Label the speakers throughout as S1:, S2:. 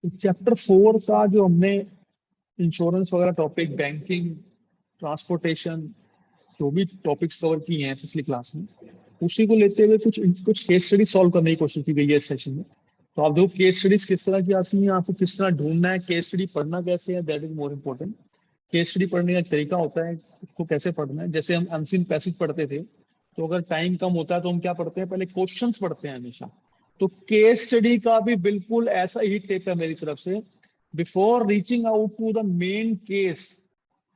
S1: Chapter 4 का जो हमने इंश्योरेंस वगैरह टॉपिक, बैंकिंग, ट्रांसपोर्टेशन, जो भी टॉपिक्स कवर किए हैं पिछली क्लास में, उसी को लेते हुए कुछ कुछ केस स्टडी सॉल्व करने की कोशिश की गई है इस सेशन में। तो आप देखो केस स्टडीज किस तरह की आती हैं, आपको किस तरह ढूंढना है, केस स्टडी पढ़ना कैसे है, that is more important. Case study पढ़ने का एक तरीका होता है, उसको कैसे पढ़ना है। जैसे हम अनसीन पैसेज पढ़ते थे, तो अगर टाइम कम होता है तो हम क्या पढ़ते हैं, पहले क्वेश्चंस पढ़ते हैं हमेशा। तो केस स्टडी का भी बिल्कुल ऐसा ही टिप है मेरी तरफ से। Before reaching out to the main case,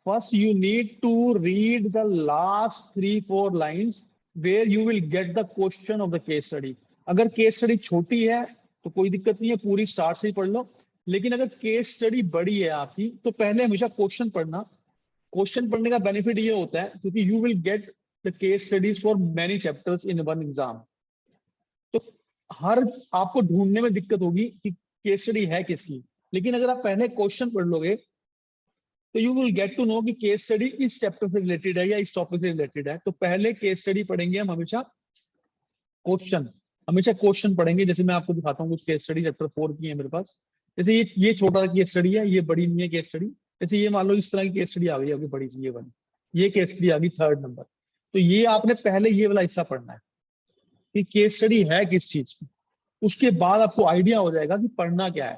S1: first you need to read the last 3-4 lines where you will get the question of the case study. अगर केस स्टडी छोटी है तो कोई दिक्कत नहीं है, पूरी स्टार्ट से ही पढ़ लो। लेकिन अगर केस स्टडी बड़ी है आपकी, तो पहले हमेशा क्वेश्चन पढ़ना। क्वेश्चन पढ़ने का बेनिफिट ये होता है क्योंकि you will get the case studies for many chapters in one exam. तो हर आपको ढूंढने में दिक्कत होगी कि केस स्टडी है किसकी। लेकिन अगर आप पहले क्वेश्चन पढ़ लोगे तो you will get to know कि केस स्टडी इस चैप्टर से रिलेटेड है या इस टॉपिक से रिलेटेड है। तो पहले केस स्टडी पढ़ेंगे हम हमेशा क्वेश्चन पढ़ेंगे। जैसे मैं आपको दिखाता हूँ कुछ केस स्टडी चैप्टर 4 की है मेरे पास। जैसे ये छोटा केस स्टडी है, ये बड़ी नहीं है केस स्टडी। जैसे ये मान लो इस तरह की केस स्टडी आ गई होगी बड़ी सी, ये केस स्टडी आ गई 3rd नंबर। तो ये आपने पहले ये वाला हिस्सा पढ़ना है कि केस स्टडी है किस चीज की। उसके बाद आपको आइडिया हो जाएगा कि पढ़ना क्या है।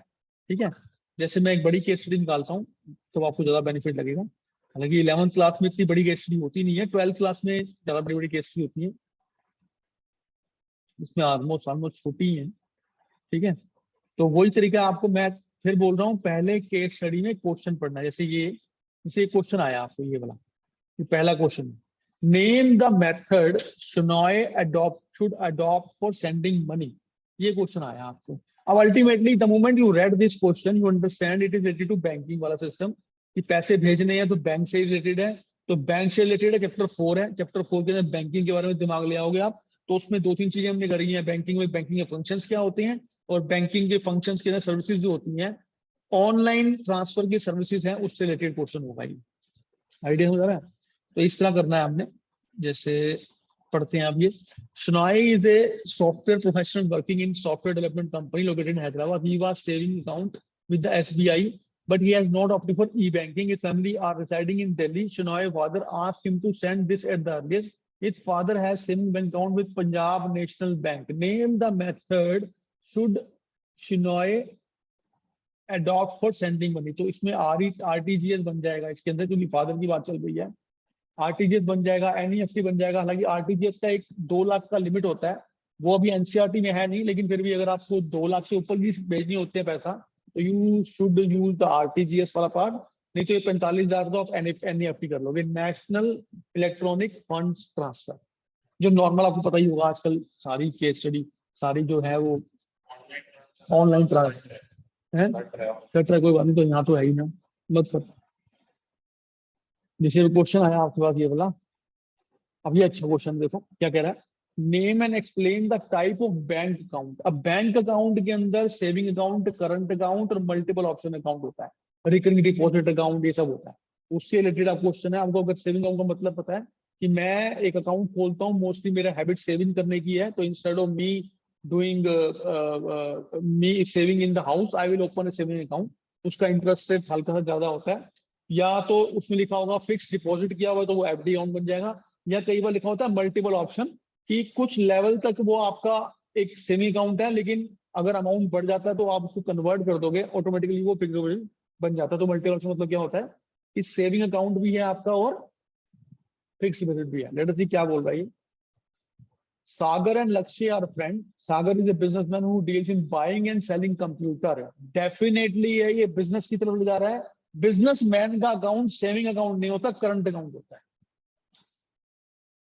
S1: ठीक है, जैसे मैं एक बड़ी केस स्टडी निकालता हूँ तो आपको ज्यादा बेनिफिट लगेगा। हालांकि 11th क्लास में इतनी बड़ी केस स्टडी होती नहीं है, 12th क्लास में ज्यादा बड़ी बड़ी केस स्टडी होती है, इसमें ऑलमोस्ट छोटी है। ठीक है, तो वही तरीका आपको मैं फिर बोल रहा हूँ, पहले केस स्टडी में क्वेश्चन पढ़ना है। जैसे क्वेश्चन आया आपको ये वाला, ये पहला question, name the method Shenoy should adopt for sending money. ये क्वेश्चन आया आपको। अब ultimately the moment you read this question you understand it is related to banking वाला सिस्टम, कि पैसे भेजने हैं तो बैंक से रिलेटेड है। तो बैंक से रिलेटेड है, चैप्टर 4 है। चैप्टर 4 के अंदर बैंकिंग के बारे में दिमाग ले आओगे आप। तो उसमें 2-3 चीजें हमने करी हैं बैंकिंग में। बैंकिंग के फंक्शंस क्या होते हैं, और बैंकिंग के फंक्शंस के अंदर सर्विसेज जो होती हैं, ऑनलाइन ट्रांसफर की सर्विसेज हैं, उससे रिलेटेड क्वेश्चन होगा ये। आइडिया हो जा रहा है? तो इस तरह करना है हमने। जैसे पढ़ते हैं आप ये, Shnoy is a software professional working in software development company located in Hyderabad. He was saving account with the SBI, but he has not opted for e-banking. His family are residing in Delhi. Shnoy's father asked him to send this at the earliest. His father has saving bank account with Punjab National Bank. Name the method should Shnoy adopt for sending money. तो इसमें RTGS बन जाएगा इसके अंदर, क्योंकि father की बात चल रही है। आरटीजीएस बन जाएगा, एनईएफटी बन जाएगा। हालांकि आरटीजीएस का एक 2 लाख का लिमिट होता है, वो अभी एनसीईआरटी में है नहीं, लेकिन फिर भी अगर आपको 2 लाख से ऊपर भी भेजनी होती है पैसा, तो you should use the RTGS वाला पार्ट। नहीं तो ये 45,000 तो आप एनईएफटी कर लोगे, नेशनल इलेक्ट्रॉनिक फंड्स ट्रांसफर। जो नॉर्मल आपको पता ही होगा, आजकल सारी केस स्टडी सारी जो है वो ऑनलाइन ट्रांसफर है। कट रहा है कोई बात नहीं, तो यहाँ तो है ही ना, मत कर। जैसे क्वेश्चन आया आपके पास ये वाला, अब ये अच्छा क्वेश्चन देखो क्या कह रहा है, name and explain the type of bank account. अब बैंक अकाउंट के अंदर सेविंग अकाउंट, करंट अकाउंट और मल्टीपल ऑप्शन अकाउंट होता है, रिकरिंग डिपॉजिट अकाउंट, ये सब होता है। उससे रिलेटेड आप क्वेश्चन है। आपको अगर सेविंग अकाउंट का मतलब पता है कि मैं एक अकाउंट खोलता हूँ, मोस्टली मेरा हैबिट सेविंग करने की है, तो instead of me doing me saving in the house, I will open A saving account. उसका इंटरेस्ट रेट हल्का सा ज्यादा होता है, या तो उसमें लिखा होगा फिक्स डिपॉजिट किया हुआ तो वो एफडी अकाउंट बन जाएगा, या कई बार लिखा होता है मल्टीपल ऑप्शन, कि कुछ लेवल तक वो आपका एक सेमी अकाउंट है, लेकिन अगर अमाउंट बढ़ जाता है तो आप उसको कन्वर्ट कर दोगे, ऑटोमेटिकली वो फिक्स डिपॉजिट बन जाता है। तो मल्टीपल ऑप्शन मतलब क्या होता है कि सेविंग अकाउंट भी है आपका और फिक्स डिपॉजिट भी है। लेट अस सी क्या बोल रहा है। Sagar and Lakshay are friends. Sagar is a businessman who deals in buying and selling computer. Definitely है ये बिजनेस की तरफ ले जा रहा है। बिजनेसमैन का अकाउंट सेविंग अकाउंट नहीं होता, करंट अकाउंट होता है।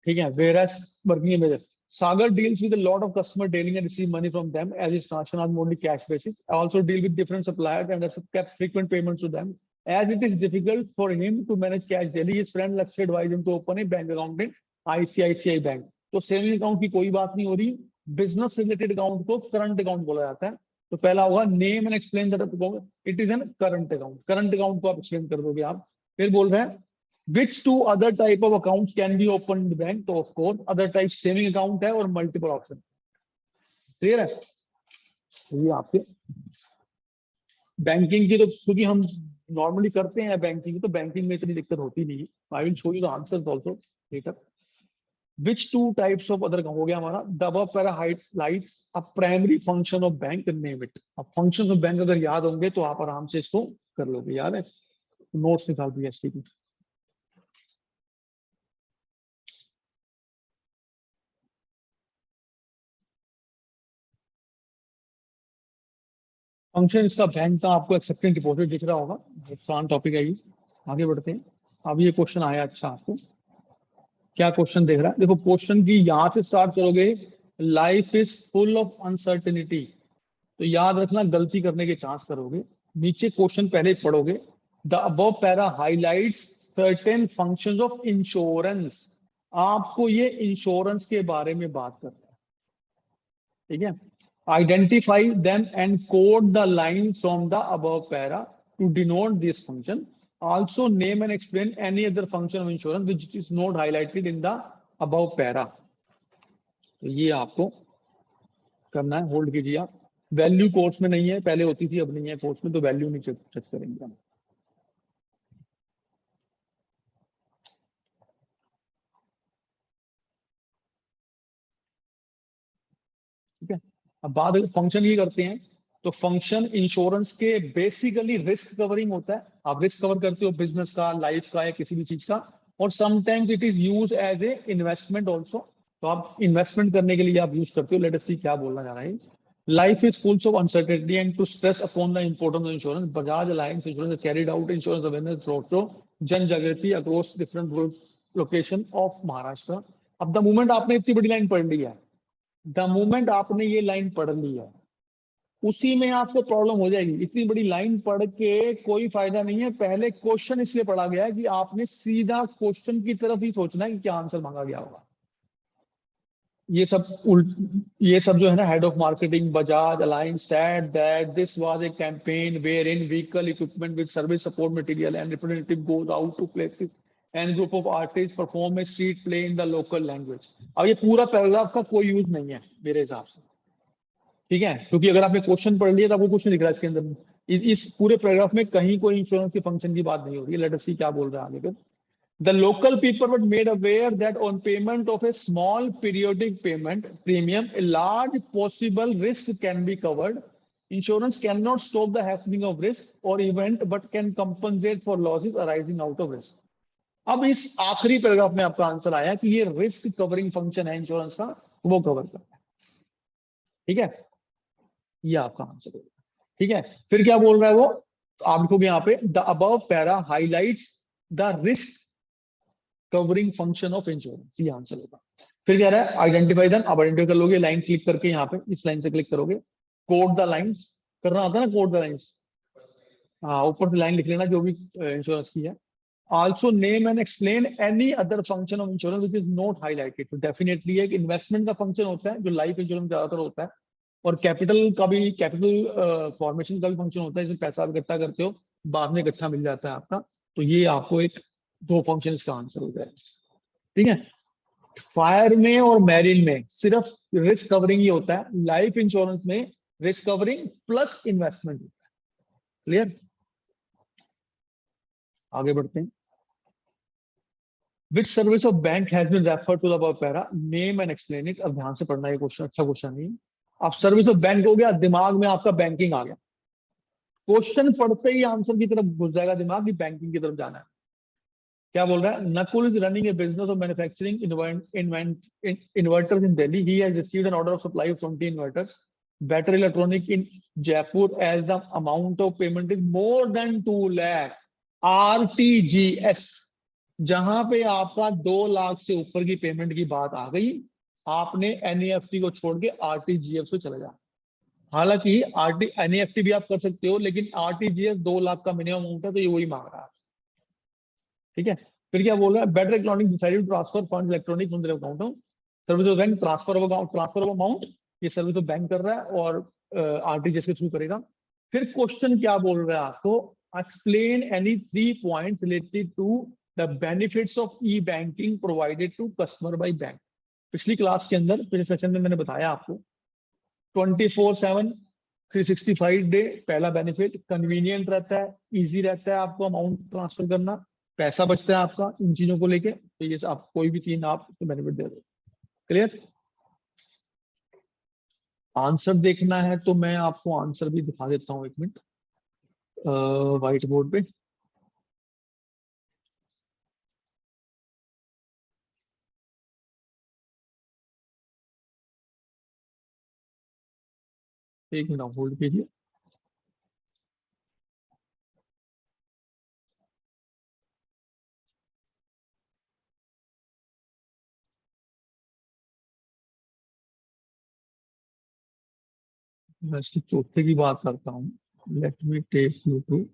S1: ठीक है, whereas working manager Sagar deals with a lot of customer dealing and receive money from them as his transaction are mostly cash basis. I also deal with different suppliers and have kept frequent payments to them. As it is difficult for him to manage cash daily, his friend Lakshay advised him to open a bank account in ICICI Bank. तो saving account की कोई बात नहीं हो रही, business related account को current account बोला जाता है। तो पहला होगा name and explain that it is an current account. Current account को आप एक्सप्लेन कर दोगे आप। फिर बोल रहे हैं which two other type of accounts can be opened in the bank? तो of course other type saving account है और मल्टीपल ऑप्शन। क्लियर है? ये आपके बैंकिंग की, तो क्योंकि हम नॉर्मली करते हैं बैंकिंग, तो बैंकिंग में इतनी दिक्कत होती नहीं है। I will show you the answers also later. Which two types of other हो गया हमारा, the above para highlights a primary function of bank, name it। अब functions of bank अगर याद होंगे तो आप आराम से इसको कर लोगे। याद है, नोट्स निकाल दिया इसकी भी। फंक्शन इसका बैंक का आपको एक्सेप्टेंस डिपॉजिट दिख रहा होगा, आसान टॉपिक है ये। आगे बढ़ते हैं। अब ये क्वेश्चन आया, अच्छा आपको क्या क्वेश्चन देख रहा है, देखो क्वेश्चन की यहां से स्टार्ट करोगे, life is full of uncertainty, तो याद रखना गलती करने के चांस करोगे। नीचे क्वेश्चन पहले पढ़ोगे, the above para highlights certain functions of insurance. आपको ये इंश्योरेंस के बारे में बात करता है, ठीक है। Identify them and code the line from the above para two denote this function. Also name and explain any other function of insurance which is not highlighted in the above para. तो ये आपको करना है, hold कीजिए आप। Value course में नहीं है, पहले होती थी अब नहीं है कोर्स में, तो वैल्यू नहीं टच करेंगे हम। ठीक है, अब बात फंक्शन ये करते हैं। तो फंक्शन इंश्योरेंस के बेसिकली रिस्क कवरिंग होता है। आप रिस्क कवर करते हो बिजनेस का, लाइफ का, या किसी भी चीज का। और sometimes it is use as a investment also, तो आप इन्वेस्टमेंट करने के लिए आप यूज करते हो। लेट अस सी क्या बोलना चाह रहा है। Life is full of uncertainty and to stress upon the importance of insurance, Bajaj Allianz insurance carried out insurance awareness road show Jan Jagriti across different location of Maharashtra. अब द मोमेंट आपने इतनी बड़ी लाइन पढ़ ली है, द मोमेंट आपने ये लाइन पढ़ ली है, उसी में आपको प्रॉब्लम हो जाएगी। इतनी बड़ी लाइन पढ़ के कोई फायदा नहीं है। पहले क्वेश्चन इसलिए पढ़ा गया है कि आपने सीधा क्वेश्चन की तरफ ही सोचना है कि क्या आंसर मांगा गया होगा। ये सब जो है ना, head of marketing Bajaj Allianz said that this was a campaign where in vehicle equipment with service support material and representative goes out to places and group of artist perform a street play in the local language. अब ये पूरा paragraph का कोई use नहीं है मेरे हिसाब से, ठीक है, क्योंकि अगर आपने क्वेश्चन पढ़ लिया तो आपको कुछ नहीं दिख रहा इसके अंदर। इस पूरे पैराग्राफ में कहीं कोई इंश्योरेंस के फंक्शन की बात नहीं हो रही है। लेट अस सी क्या बोल रहा है आगे फिर। The local people were made aware that on payment of a small periodic payment premium, a large possible risk can be covered. Insurance cannot stop the happening of risk or event, but can compensate for losses arising out of risk. अब इस आखिरी paragraph में आपका answer आया कि ये risk covering function है insurance का, वो कवर करता है। ठीक है, ये आपका आंसर होगा। ठीक है, फिर क्या बोल रहा है वो, तो आप लिखोगे यहाँ पे, the above para highlights the risk covering function of insurance, ये आंसर होगा। फिर कह रहा है आइडेंटिफाई देम, आप आइडेंटिफाई कर लोगे लाइन क्लिक करके, यहाँ पे इस लाइन से क्लिक करोगे। कोड द लाइंस करना आता है ना, कोड द लाइंस, हाँ ऊपर से लाइन लिख लेना जो भी इंश्योरेंस की है। Also name and explain any other function of insurance which is not highlighted. तो डेफिनेटली एक इन्वेस्टमेंट का फंक्शन होता है जो लाइफ इंश्योरेंस ज्यादातर होता है, और कैपिटल का भी, कैपिटल फॉर्मेशन का भी फंक्शन होता है, जिसमें पैसा आप इकट्ठा करते हो, बाद में इकट्ठा मिल जाता है आपका। तो ये आपको एक दो फंक्शन का आंसर हो जाएगा। ठीक है, फायर में और मैरीन में सिर्फ रिस्क कवरिंग ही होता है, लाइफ इंश्योरेंस में रिस्क कवरिंग प्लस इन्वेस्टमेंट होता है। क्लियर, आगे बढ़ते हैं। Which service of bank has been referred to the above para, name and explain it. अब ध्यान से पढ़ना, ये क्वेश्चन अच्छा क्वेश्चन नहीं है। आप सर्विस ऑफ बैंक हो गया, दिमाग में आपका बैंकिंग आ गया, क्वेश्चन पढ़ते ही आंसर की तरफ घुस जाएगा दिमाग की, बैंकिंग की तरफ जाना है। क्या बोल रहा है, Nakul is running A business of manufacturing inverters in Delhi. He has received an order of supply of 20 inverters better electronic in Jaipur as the amount of payment is more than 2 lakh RTGS। जहां पे आपका 2 लाख से ऊपर की payment की बात आ गई, आपने NEFT को छोड़ के RTGS को चला जा। हालांकि NEFT भी आप कर सकते हो, लेकिन RTGS 2 लाख का मिनिमम अमाउंट है, तो ये वही मांग रहा है। ठीक है, फिर क्या बोल रहा है, better electronic decided transfer fund electronic from their account, service of bank transfer of amount, ये सर्विस ऑफ बैंक कर रहा है और आरटीजीएस के थ्रू करेगा। फिर क्वेश्चन क्या बोल रहा है आपको, explain any 3 points related to the benefits of E banking provided to customer by bank. पिछली क्लास के अंदर, पिछले सेशन में मैंने बताया आपको 24/7 365 डे पहला बेनिफिट, कन्वीनियंट रहता है, इजी रहता है आपको अमाउंट ट्रांसफर करना, पैसा बचता है आपका इन चीजों को लेके। तो ये आप कोई भी तीन आप बेनिफिट दे दो। क्लियर? आंसर देखना है तो मैं आपको आंसर भी दिखा देता हूँ, एक मिनट, व्हाइट बोर्ड पे। एक मिनट होल्ड कीजिए। मैं इसकी चौथे की बात करता हूँ। Let me take you to,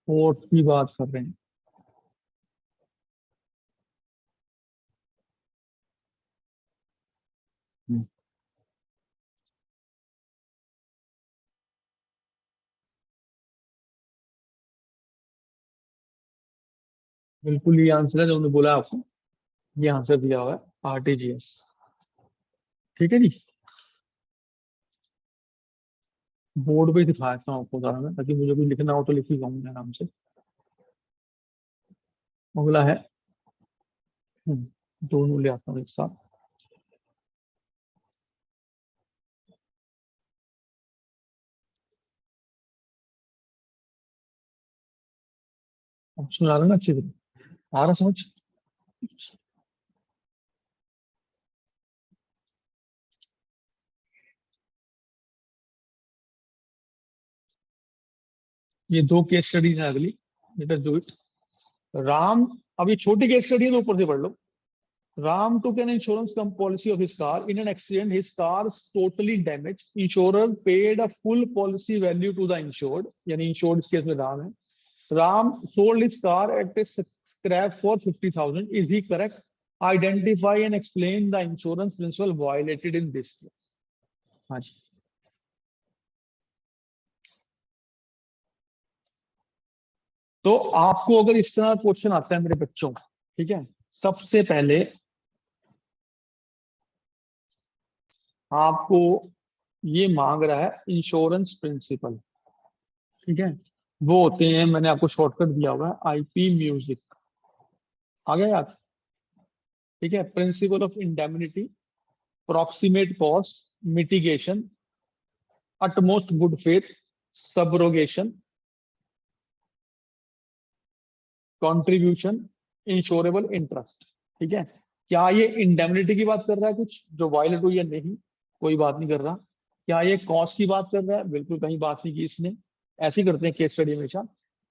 S1: fourth की बात कर रहे हैं। बिल्कुल ये आंसर है जो उन्होंने बोला आपको, ये आंसर दिया हुआ है आरटीजीएस। ठीक है जी, बोर्ड पे दिखाता हूँ आपको सारा मैं, ताकि मुझे भी लिखना हो तो लिख ही जाऊंगा आराम से। अगला है, दोनों ले आता हूँ एक साथ। ऑप्शन आ रहा है ना अच्छी तरह, आ रहा समझ? ये दो केस स्टडीज है अगली, let us do it. Ram, अब ये छोटी केस स्टडी है तो ऊपर से पढ़ लो। Ram took an insurance policy of his car. In an accident, his car totally damaged. Insurer paid a full policy value to the insured. यानी insured इस केस में राम है. Ram sold his car at a scrap for 50,000. Is he correct? Identify and explain the insurance principle violated in this case. हाँ जी, तो आपको अगर इस तरह क्वेश्चन आता है मेरे बच्चों, ठीक है, सबसे पहले आपको ये मांग रहा है इंश्योरेंस प्रिंसिपल, ठीक है, वो होते हैं, मैंने आपको शॉर्टकट दिया हुआ है आईपी म्यूजिक, आ गया याद? ठीक है, principle of indemnity, proximate cost, mitigation, utmost good faith, subrogation, contribution, insurable interest. ठीक है, क्या ये इंडेमनिटी की बात कर रहा है कुछ जो वायलेट हुई है? नहीं, कोई बात नहीं कर रहा। क्या ये कॉस्ट की बात कर रहा है? बिल्कुल कहीं बात नहीं की इसने, ऐसे ही करते हैं केस स्टडी हमेशा।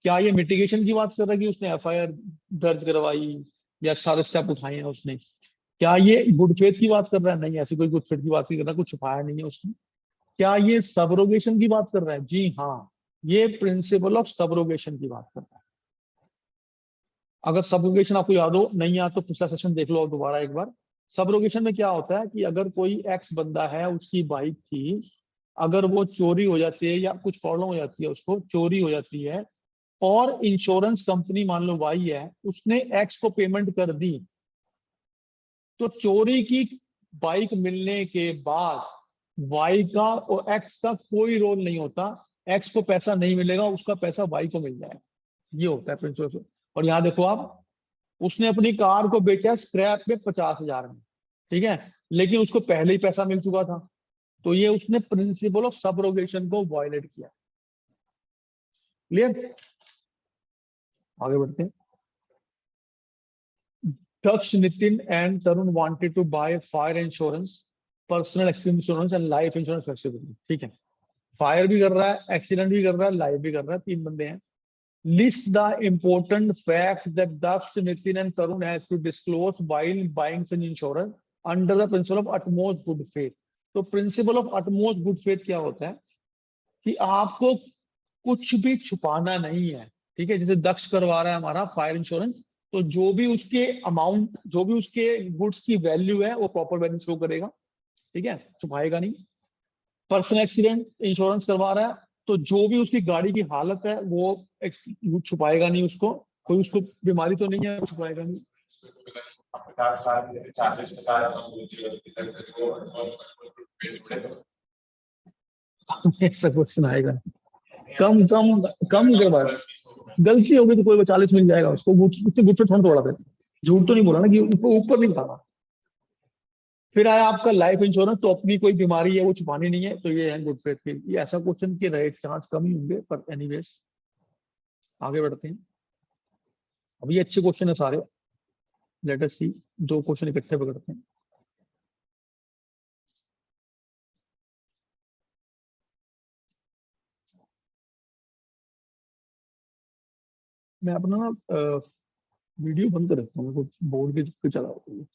S1: क्या ये मिटिगेशन की बात कर रहा है कि उसने एफआईआर दर्ज करवाई या सारे स्टेप उठाए हैं उसने? क्या ये गुड फेथ की बात कर रहा है? नहीं, ऐसी कोई गुड फेथ की बात नहीं कर रहा, कुछ छुपाया नहीं है उसने। क्या ये सबरोगेशन की बात कर रहा है? जी हाँ, ये प्रिंसिपल ऑफ सबरोगेशन की बात कर रहा है। अगर सबरोगेशन आपको याद हो, नहीं याद तो पिछला सेशन देख लो दोबारा एक बार। सबरोगेशन में क्या होता है कि अगर कोई एक्स बंदा है, उसकी बाइक थी, अगर वो चोरी हो जाती है या कुछ प्रॉब्लम हो जाती है, उसको चोरी हो जाती है, और इंश्योरेंस कंपनी मान लो वाई है, उसने एक्स को पेमेंट कर दी, तो चोरी की बाइक मिलने के बाद वाई का और एक्स का कोई रोल नहीं होता, एक्स को पैसा नहीं मिलेगा, उसका पैसा वाई को मिल जाएगा। ये होता है प्रिंसिपल। और यहाँ देखो आप, उसने अपनी कार को बेचा स्क्रैप में 50,000 में, ठीक है, लेकिन उसको पहले ही पैसा मिल चुका था, तो ये उसने प्रिंसिपल ऑफ सबरोगेशन को वायलेट किया। क्लियर? आगे बढ़ते हैं। Daksh, Nitin and Tarun wanted to buy fire insurance, personal accident insurance and life insurance flexibility. ठीक है, फायर भी कर रहा है, एक्सीडेंट भी कर रहा है, लाइफ भी कर रहा है, तीन बंदे हैं। List the important fact that Daksh, Nitin and Tarun has to disclose while buying such insurance under the principle of utmost good faith. तो principle of utmost good faith क्या होता है कि आपको कुछ भी छुपाना नहीं है। ठीक है, जैसे दक्ष करवा रहा है हमारा फायर इंश्योरेंस, तो जो भी उसके अमाउंट, जो भी उसके गुड्स की वैल्यू है, वो प्रॉपर वैल्यू शो करेगा। ठीक है, छुपाएगा नहीं। पर्सनल एक्सीडेंट इंश्योरेंस करवा रहा है, तो जो भी उसकी गाड़ी की हालत है वो छुपाएगा नहीं उसको, कोई उसको बीमारी तो नहीं है, वो छुपाएगा नहीं। ऐसा क्वेश्चन आएगा। कम कम कम के बाद गलती होगी तो कोई 40 मिल जाएगा उसको, उससे गुस्से थोड़ा थोड़ा देते। झूठ तो नहीं बोला ना कि ऊपर ऊपर नहीं था। फिर आया आपका लाइफ इंश्योरेंस, तो अपनी कोई बीमारी है वो छुपानी नहीं है, तो ये है गुड फेथ के। ये ऐसा क्वेश्चन के रहे चांस कम ही होंगे, पर एनीवेज आगे बढ़ते हैं। अब ये अच्छे क्वेश्चन है सारे, लेट अस सी। दो क्वेश्चन इकट्ठे पकड़ते हैं। मैं अपना ना वीडियो बंद कर रखता हूँ, कुछ बोर्ड के चला होता है।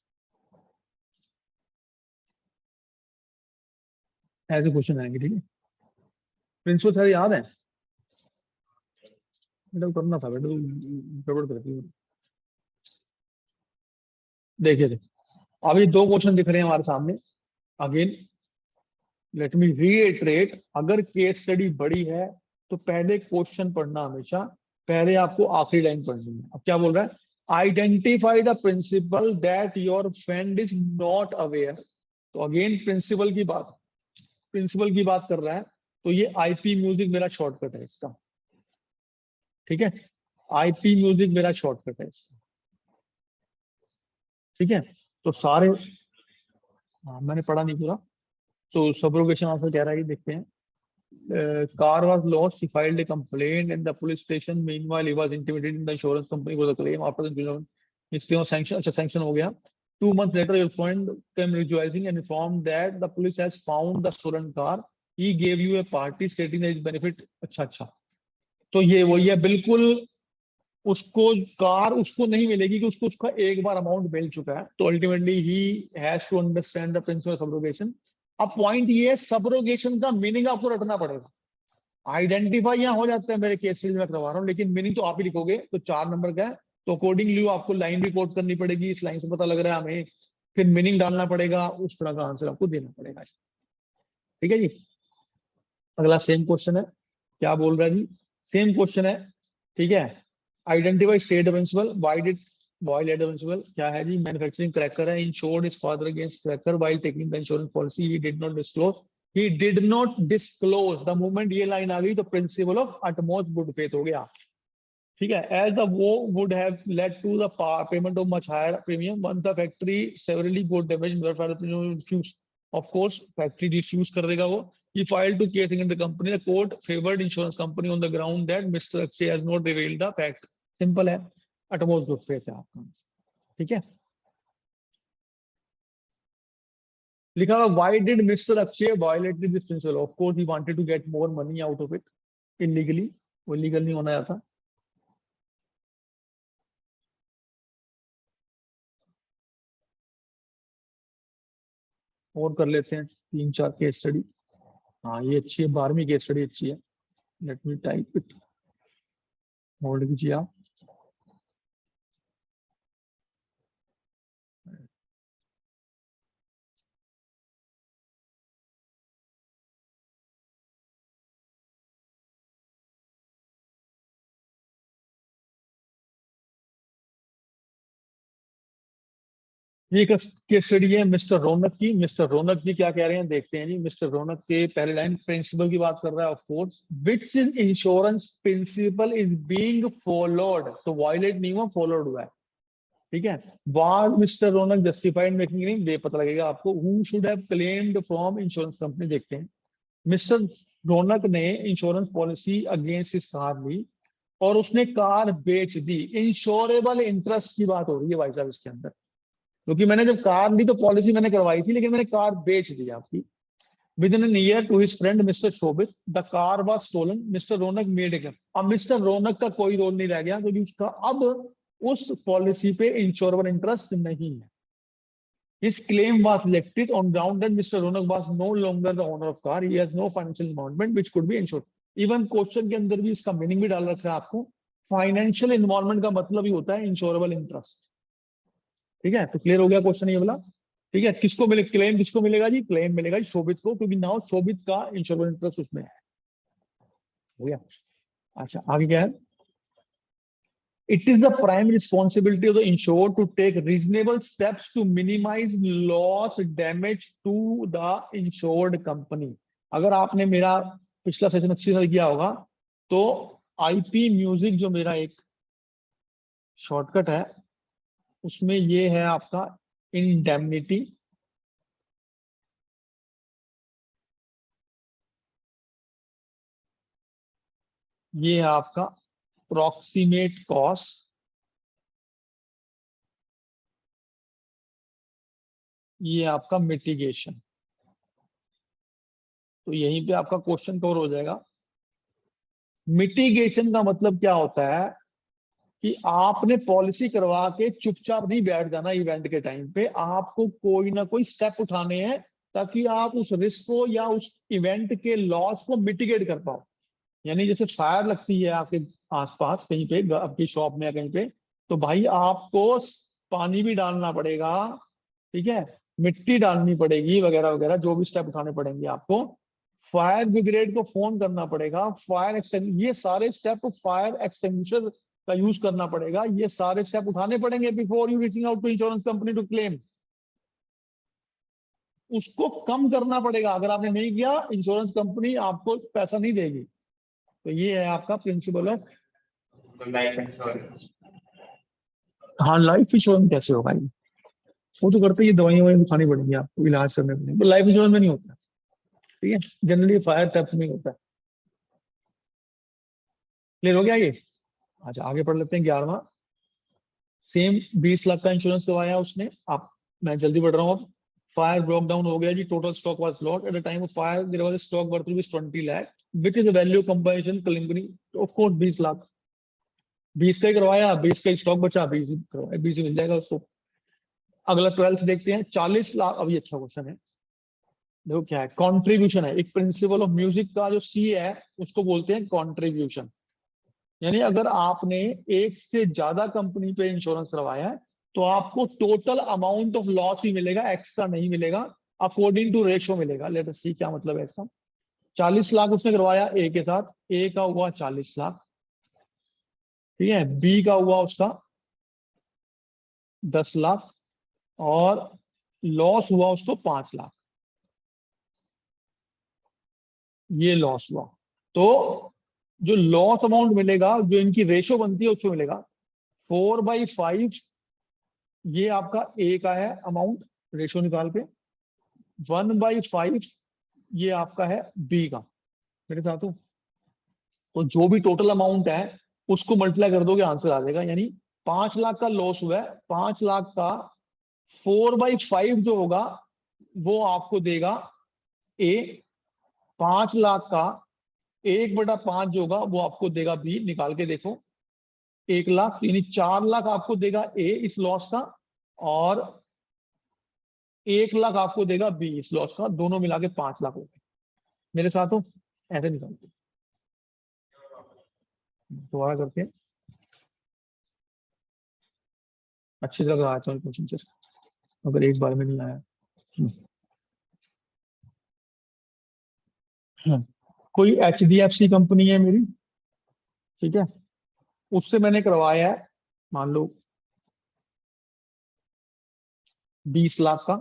S1: ऐसे क्वेश्चन आएंगे, ठीक है। प्रिंसिपल सर याद है, बेटा करना था बेटा, गड़बड़ करती है। देखिए अभी दो क्वेश्चन दिख रहे हैं हमारे सामने। अगेन लेट मी रीइटरेट, अगर केस स्टडी बड़ी है तो पहले क्वेश्चन पढ़ना हमेशा, पहले आपको आखिरी लाइन पढ़नी है। अब क्या बोल रहा है, identify the principal that your friend is not aware. तो अगेन प्रिंसिपल की बात कर रहा है, तो ये आईपी म्यूजिक मेरा शॉर्टकट है इसका, ठीक है। आईपी म्यूजिक मेरा शॉर्टकट है इसका, ठीक है। तो सारे, हाँ मैंने पढ़ा नहीं पूरा। तो सब्रोगेशन आंसर कह रहा है, ये देखते हैं। Car was lost, he filed a complaint in the police station, meanwhile he was intimidating the insurance company for the claim after the insurance, इसके sanction, अच्छा sanction हो गया। 2 months later your friend came rejoicing and informed that the police has found the stolen car, he gave you a party stating that his benefit। अच्छा अच्छा, तो ये वही है बिल्कुल। उसको कार उसको नहीं मिलेगी कि उसको उसका एक बार अमाउंट मिल चुका है, तो ultimately he has to understand the principle of subrogation. अब पॉइंट ये है, सब्रोगेशन का मीनिंग आपको रटना पड़ेगा। आइडेंटिफाई यहाँ हो जाता है, मेरे केस में करवा रहा हूँ, लेकिन मीनिंग तो आप ही लिखोगे, तो 4 नंबर का है। तो अकॉर्डिंगली आपको लाइन रिपोर्ट करनी पड़ेगी, इस लाइन से पता लग रहा है हमें, फिर मीनिंग डालना पड़ेगा, उस तरह का आंसर आपको देना पड़ेगा, ठीक है जी। अगला सेम क्वेश्चन है, क्या बोल रहा है जी, सेम क्वेश्चन है, ठीक है। Identify state principle, why did violate the principle, क्या है जी, मैन्युफैक्चरिंग क्रैकर है, insured his father against cracker while taking the insurance policy, he did not disclose, he did not disclose. The moment ये line आ गई तो principle of utmost good faith हो गया, ठीक है। एज द वो would have led to the payment of much higher premium when the factory severely both damage refuse, of course factory refuse कर देगा वो। he filed to case against the company, the court favored insurance company on the ground that Mr. Akshay has not revealed the fact। Simple है, utmost good faith है आपका, ठीक है। लिखा हुआ why did Mr. Akshay violate this principle, of course he wanted to get more money out of it illegally, वो illegal नहीं होना था। और कर लेते हैं 3-4 केस स्टडी। हाँ ये अच्छी है, 12वीं केस स्टडी अच्छी है। Let me type it, hold कीजिए आप। ये केस स्टडी है मिस्टर रौनक की। मिस्टर रौनक जी क्या कह रहे हैं देखते हैं जी। मिस्टर रौनक के पहले लाइन प्रिंसिपल की बात कर रहा है, of course which insurance principle is being followed, तो वायलेट नहीं हुआ, फॉलोड हुआ है, ठीक है। Was mister Raunak justified making नहीं, ये पता लगेगा आपको। Who should have claimed from insurance company, देखते हैं। मिस्टर रौनक ने इंश्योरेंस पॉलिसी अगेंस्ट इस कार ली और उसने कार बेच दी। इंश्योरेबल इंटरेस्ट की बात हो रही है भाई साहब इसके अंदर, क्योंकि मैंने जब कार ली तो पॉलिसी मैंने करवाई थी, लेकिन मैंने कार बेच दी आपकी। Within year to his friend mister Shobhit the car was stolen, mister Raunak made a claim. अब मिस्टर रौनक का कोई रोल नहीं रह गया, क्योंकि उसका अब उस पॉलिसी पे इंश्योरेबल इंटरेस्ट नहीं है। His claim was rejected on ground that Mr. Ronak was no longer the owner of car. He has no financial involvement which could be insured. Even question के अंदर भी इसका मीनिंग भी डाल रखा है आपको। फाइनेंशियल इन्वॉल्वमेंट का मतलब ही होता है इंश्योरेबल इंटरेस्ट, ठीक है। तो क्लियर हो गया क्वेश्चन ये वाला। ठीक है, किसको मिले क्लेम, किसको मिलेगा जी, क्लेम मिलेगा जी शोभित को, क्योंकि नाउ शोभित का इंश्योरेंस इंटरेस्ट उसमें है। हो गया। अच्छा आगे क्या है, it is the prime responsibility of the insured to take reasonable steps to minimize loss damage to the insured company। अगर आपने मेरा पिछला सेशन अच्छी तरह किया होगा तो आईपी म्यूजिक जो मेरा एक शॉर्टकट है उसमें ये है आपका इंडेमनिटी, ये है आपका प्रॉक्सिमेट कॉस्ट, ये आपका मिटिगेशन। तो यहीं पे आपका क्वेश्चन कवर हो जाएगा। मिटिगेशन का मतलब क्या होता है कि आपने पॉलिसी करवा के चुपचाप नहीं बैठ जाना, इवेंट के टाइम पे आपको कोई ना कोई स्टेप उठाने हैं ताकि आप उस रिस्क को या उस इवेंट के लॉस को मिटिगेट कर पाओ। यानी जैसे फायर लगती है आपके आसपास कहीं पे, आपकी शॉप में या कहीं पे, तो भाई आपको पानी भी डालना पड़ेगा, ठीक है, मिट्टी डालनी पड़ेगी वगैरह वगैरह, जो भी स्टेप उठाने पड़ेंगे आपको, फायर ब्रिगेड को फोन करना पड़ेगा, ये सारे स्टेप फायर एक्सटिंग्विशर का यूज करना पड़ेगा, ये सारे स्टेप उठाने पड़ेंगे before you reaching out to insurance company to claim. उसको कम करना पड़ेगा, अगर आपने नहीं किया इंश्योरेंस कंपनी आपको पैसा नहीं देगी। तो ये है आपका प्रिंसिपल ऑफ लाइफ इंश्योरेंस। हाँ लाइफ इंश्योरेंस कैसे होगा ये, वो तो करते ही दवाइयां ववाइयां दिखानी पड़ेंगी आपको, इलाज करने पड़ेंगे, लाइफ इंश्योरेंस में नहीं होता। ठीक है, जनरली फायर थेफ्ट में होता है। क्लियर हो गया ये। अच्छा आगे पढ़ लेते हैं 11वां। सेम 20 लाख का इंश्योरेंस करवाया उसने, आप मैं जल्दी बढ़ रहा हूँ अब। फायर ब्रोक डाउन हो गया जी, total stock was lost at the time of fire, there was a stock worth rupees 20 lakh which is the value compensation company, of course 20 lakh, 20 का ही करवाया, 20 का स्टॉक बचा, 20 करवाया, 20 मिल जाएगा उसको। अगला 12 देखते हैं, 40 लाख। अभी अच्छा क्वेश्चन है, देखो क्या है, कॉन्ट्रीब्यूशन है, एक प्रिंसिपल ऑफ म्यूजिक का जो सी है उसको बोलते हैं कॉन्ट्रीब्यूशन। यानी अगर आपने एक से ज्यादा कंपनी पे इंश्योरेंस करवाया है तो आपको टोटल अमाउंट ऑफ लॉस ही मिलेगा, एक्स्ट्रा नहीं मिलेगा, अकॉर्डिंग टू रेशो मिलेगा। लेट अस सी क्या मतलब है इसका। 40 लाख उसने करवाया ए के साथ, ए का हुआ 40 लाख, ठीक है, बी का हुआ उसका 10 लाख और लॉस हुआ उसको 5 लाख, ये लॉस हुआ। तो जो लॉस अमाउंट मिलेगा, जो इनकी रेशो बनती है उसमें मिलेगा 4/5, ये आपका ए का है अमाउंट, रेशो निकाल के 1/5 ये आपका है बी का। मेरे साथ हो, तो जो भी टोटल अमाउंट है उसको मल्टीप्लाई कर दोगे आंसर आ जाएगा। यानी 5 लाख का लॉस हुआ है, 5 लाख का 4/5 जो होगा वो आपको देगा ए, 5 लाख का 1/5 जो होगा वो आपको देगा बी, निकाल के देखो 1 लाख, यानी 4 लाख आपको देगा ए इस लॉस का और 1 लाख आपको देगा बी इस लॉस का, दोनों मिला के 5 लाख हो गए। मेरे साथ हो, ऐसे निकालते दोबारा करते हैं, अच्छी तरह आता हूँ क्वेश्चन से, अगर एक बार में नहीं आया। कोई HDFC कंपनी है मेरी, ठीक है, उससे मैंने करवाया है मान लो 20 लाख का,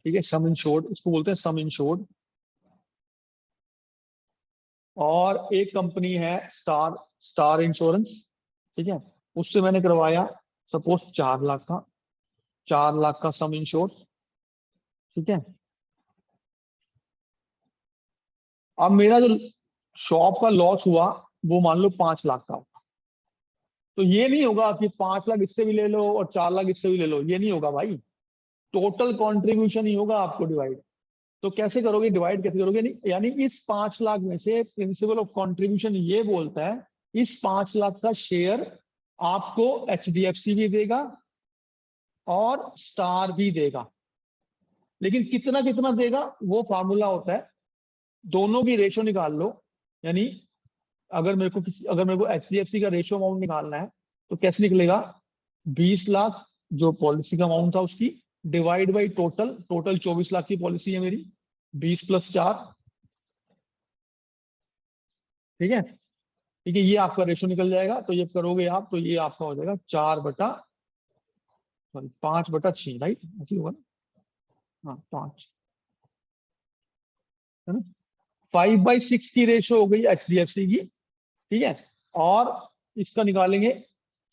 S1: ठीक है, सम इंश्योर्ड, इसको बोलते हैं सम इंश्योर्ड। और एक कंपनी है स्टार, स्टार इंश्योरेंस, ठीक है, उससे मैंने करवाया सपोज 4 लाख का, 4 लाख का सम इंश्योर्ड, ठीक है। अब मेरा जो शॉप का लॉस हुआ वो मान लो 5 लाख का, तो ये नहीं होगा कि 5 लाख इससे भी ले लो और 4 लाख इससे भी ले लो, ये नहीं होगा भाई, टोटल कंट्रीब्यूशन ही होगा आपको डिवाइड। तो कैसे करोगे डिवाइड, कैसे करोगे, नहीं यानी इस 5 लाख में से प्रिंसिपल ऑफ कंट्रीब्यूशन ये बोलता है इस 5 लाख का शेयर आपको HDFC भी देगा और स्टार भी देगा, लेकिन कितना कितना देगा वो फार्मूला होता है, दोनों की रेशो निकाल लो। यानी अगर मेरे को HDFC का रेशो अमाउंट निकालना है तो कैसे निकलेगा, 20 लाख जो पॉलिसी का अमाउंट था उसकी divide by total, total 24 lakh की पॉलिसी है मेरी, 20 + 4, ठीक है। ठीक है, ये आपका रेशो निकल जाएगा, तो ये करोगे आप तो ये आपका हो जाएगा 5/6, राइट, ऐसे होगा ना। हाँ 5, है ना। 5/6 की रेशो हो गई HDFC की, ठीक है। और इसका निकालेंगे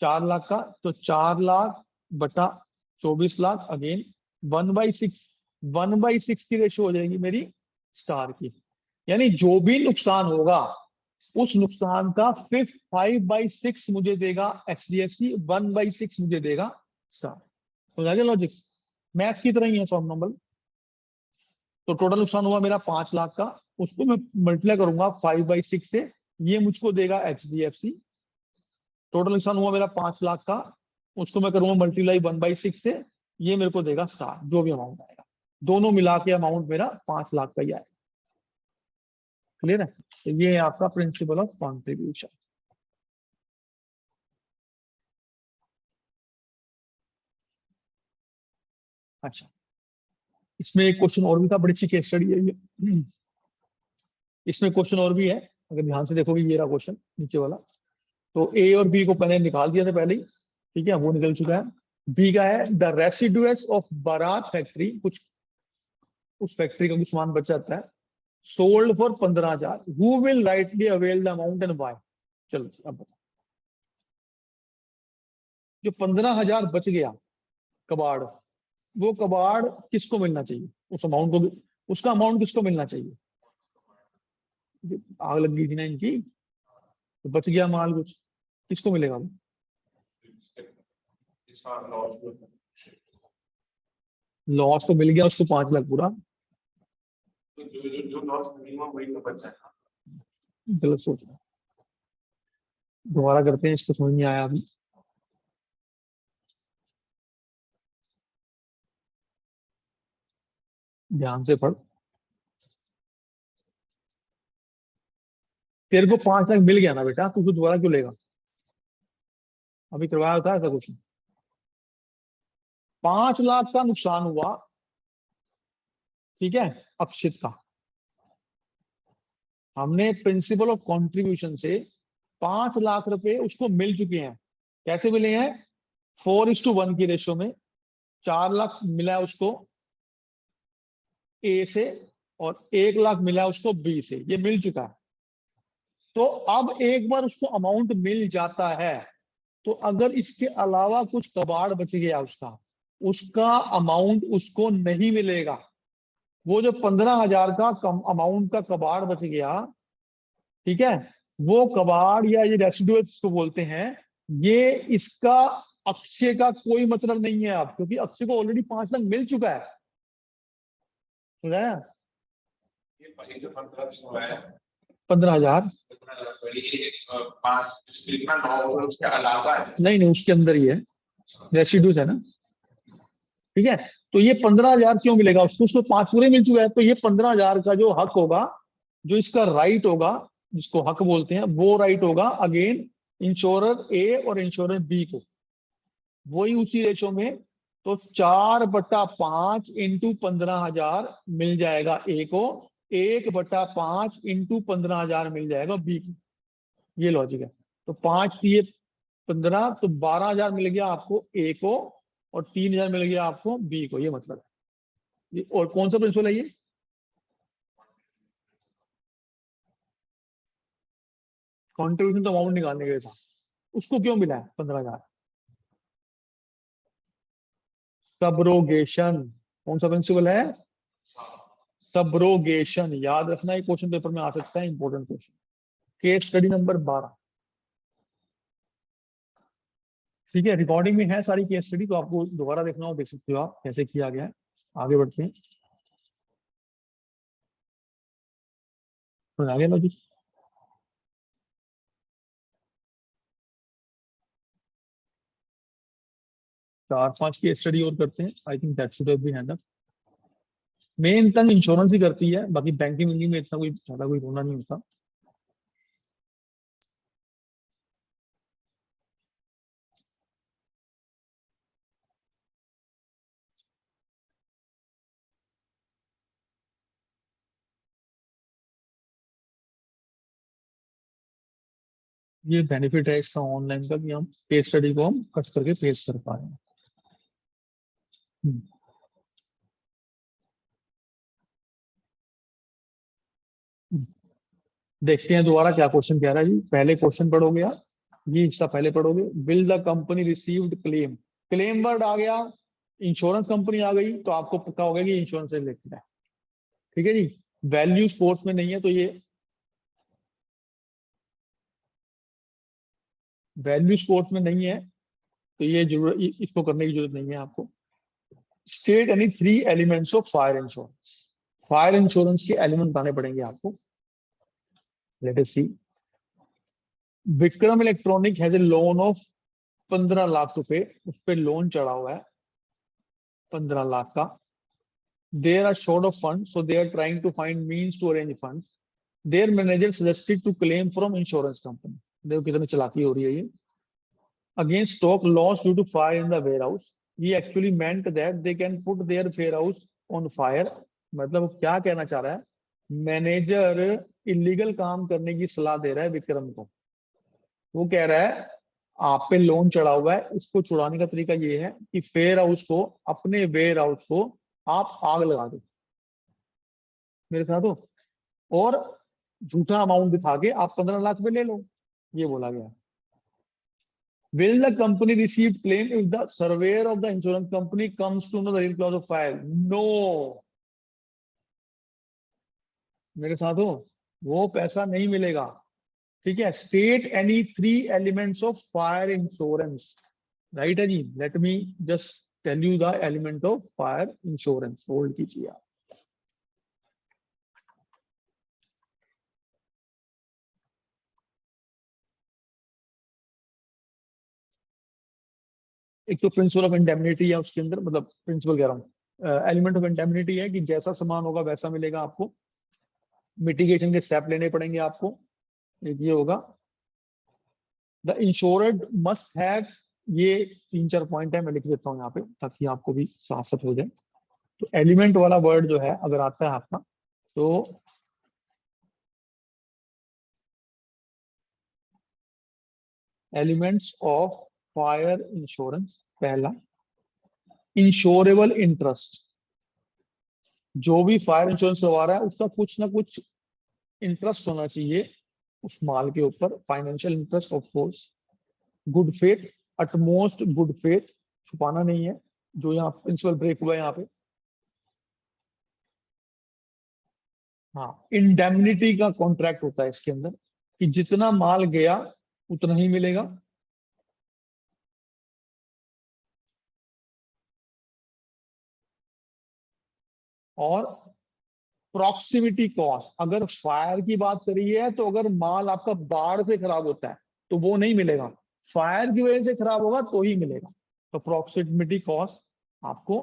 S1: 4 लाख का, तो 4 लाख/24 लाख अगेन 1/6, 1/6 की रेशो हो जाएगी मेरी स्टार की। यानी जो भी नुकसान होगा उस नुकसान का 5/6 मुझे देगा HDFC, 1/6 मुझे देगा स्टार। तो जाएगा लॉजिक, मैथ्स की तरह ही है, सॉम नंबर। तो टोटल नुकसान हुआ मेरा 5 लाख का, उसको मैं मल्टीप्लाई करूंगा 5/6 से, ये मुझको देगा HDFC। टोटल नुकसान हुआ मेरा 5 लाख का, उसको मैं करूंगा मल्टीप्लाई 1/6 से, ये मेरे को देगा स्टार, जो भी अमाउंट आएगा। दोनों मिला के अमाउंट मेरा 5 लाख का ही आएगा। क्लियर है। तो ये है आपका प्रिंसिपल ऑफ कॉन्ट्रीब्यूशन। अच्छा, इसमें एक क्वेश्चन और भी था, बड़ी अच्छी केस स्टडी है ये। इसमें क्वेश्चन और भी है, अगर ध्यान से देखोगे, ये रहा क्वेश्चन नीचे वाला। तो ए और बी को पहले निकाल दिया था पहले ही, ठीक है, वो निकल चुका है। बी का है the residues of Bharat factory, कुछ उस फैक्ट्री का कुछ सामान बच जाता है, sold for 15,000, who will rightly avail the amount and why. चलो अब बताओ। जो 15,000 बच गया कबाड़, वो कबाड़ किसको मिलना चाहिए, उस अमाउंट को, उसका अमाउंट किसको मिलना चाहिए। आग लग गई थी ना इनकी, तो बच गया माल कुछ, किसको मिलेगा वो। लॉस तो मिल गया उसको 5 लाख पूरा। जो लॉस मिनिमम वही तो बचा है। गलत सोच रहा, दोबारा करते हैं, इसको समझ नहीं आया अभी, ध्यान से पढ़। तेरे को 5 लाख मिल गया ना बेटा, तू दोबारा क्यों लेगा, अभी करवाया था ऐसा कुछ। 5 लाख का नुकसान हुआ, ठीक है, अक्षित का। हमने प्रिंसिपल ऑफ कंट्रीब्यूशन से 5 लाख रुपए उसको मिल चुके हैं। कैसे मिले हैं, 4:1 की रेशो में। 4 लाख मिला है उसको ए से, और 1 लाख मिला है उसको बी से, ये मिल चुका है। तो अब एक बार उसको अमाउंट मिल जाता है, तो अगर इसके अलावा कुछ कबाड़ बच गया उसका, उसका अमाउंट उसको नहीं मिलेगा। वो जो 15,000 का कम अमाउंट का कबाड़ बच गया, ठीक है, वो कबाड़ या ये रेसिडुअल्स को बोलते हैं, ये इसका अक्षय का कोई मतलब नहीं है अब, क्योंकि अक्षय को ऑलरेडी 5 लाख मिल चुका है। समझा है? 15,000 नहीं नहीं, उसके अंदर ही है, रेसिड्यूज है ना, ठीक है। तो ये 15,000 क्यों मिलेगा उसको, उसको 5 पूरे मिल चुका है, तो ये 15,000 का जो हक होगा, जो इसका राइट होगा, जिसको हक बोलते हैं, वो राइट होगा अगेन इंश्योरर ए और इंश्योरर बी को, वही उसी रेशो में। तो 4/5 इंटू 15,000 मिल जाएगा ए को, 1/5 इंटू 15,000 मिल जाएगा बी को। ये लॉजिक है। तो 5 × 15, तो 12,000 मिल गया आपको ए को, और 3,000 मिल गया आपको बी को, ये मतलब है। और कौन सा प्रिंसिपल है ये, कॉन्ट्रीब्यूशन तो अमाउंट निकालने के लिए था, उसको क्यों मिला है 15,000। सबरोगेशन, कौन सा प्रिंसिपल है, सबरोगेशन। याद रखना, ये क्वेश्चन पेपर में आ सकता है, important question. Case study number 12, ठीक है, रिकॉर्डिंग में है सारी केस स्टडी, तो आपको दोबारा देखना हो देख सकते हो आप कैसे किया गया है। आगे बढ़ते हैं, तो आगे लॉजिक। 4-5 केस स्टडी और करते हैं, I think that should be handle. Main तंग इंश्योरेंस ही करती है, बाकी बैंकिंग वैंकिंग में इतना कोई ज्यादा कोई होना नहीं होता। ये बेनिफिट है इसका ऑनलाइन का कि हम केस स्टडी को हम कट करके पेस्ट कर पा रहे हैं। हम्म, हम्म। देखते हैं दोबारा क्या क्वेश्चन कह रहा है जी। पहले क्वेश्चन पढ़ोगे आप, ये हिस्सा पहले पढ़ोगे। Will the company received claim, claim word आ गया, इंश्योरेंस कंपनी आ गई, तो आपको पता होगा कि इंश्योरेंस से रिलेटेड है। ठीक है जी। वैल्यू स्पोर्ट्स में नहीं है, तो ये वैल्यू स्पोर्ट्स में नहीं है, तो ये जरूरत, इसको करने की जरूरत नहीं है आपको। State any 3 elements of fire insurance, fire insurance के एलिमेंट बताने पड़ेंगे आपको। Let us see. Vikram electronic has a loan of 15 lakh रुपए, उस पर लोन चढ़ा हुआ है 15 लाख का। There are short of fund, so they are trying to find means to arrange funds. Their manager suggested to claim from insurance company. देखो कितनी चालाकी हो रही है ये। Against stock loss due to fire in the warehouse, he actually meant that they can put their warehouse on fire। मतलब वो क्या कहना चाह रहा है, मैनेजर इलीगल काम करने की सलाह दे रहा है विक्रम को। वो कह रहा है आप पे लोन चढ़ा हुआ है, इसको छुड़ाने का तरीका ये है कि फेयर हाउस को, अपने वेयर हाउस को आप आग लगा दो मेरे साथ हो, और झूठा अमाउंट दिखा के आप 15 लाख पे ले लो, ये बोला गया। Will the company receive claim if the surveyor of the insurance company comes to know the real cause of fire? No, मेरे साथ हो, वो पैसा नहीं मिलेगा। ठीक है। State any 3 elements of fire insurance, right है जी। Let me just tell you the element of fire insurance, hold कीजिए आप। एक तो प्रिंसिपल ऑफ इंडेमनिटी है उसके अंदर, मतलब प्रिंसिपल कह रहा हूँ, एलिमेंट ऑफ इंडेमनिटी है कि जैसा सामान होगा वैसा मिलेगा आपको। मिटिगेशन के स्टेप लेने पड़ेंगे आपको, एक ये होगा। द इंश्योर्ड मस्ट हैव, ये 3-4 पॉइंट है, मैं लिख देता हूँ यहाँ पे ताकि आपको भी साफ साफ हो जाए। तो एलिमेंट वाला वर्ड जो है अगर आता है आपका, तो एलिमेंट्स ऑफ फायर इंश्योरेंस, पहला इंश्योरेबल इंटरेस्ट। जो भी फायर इंश्योरेंस करवा रहा है उसका कुछ ना कुछ इंटरेस्ट होना चाहिए उस माल के ऊपर, financial interest of course. Good faith, utmost good faith, छुपाना नहीं है, जो यहाँ प्रिंसिपल ब्रेक हुआ है यहाँ पे। हाँ, इंडेमनिटी का कॉन्ट्रैक्ट होता है इसके अंदर कि जितना माल गया उतना ही मिलेगा। और प्रॉक्सिमिटी कॉस्ट, अगर फायर की बात करी है तो अगर माल आपका बाढ़ से खराब होता है तो वो नहीं मिलेगा, फायर की वजह से खराब होगा तो ही मिलेगा। तो प्रॉक्सिमिटी कॉस्ट आपको,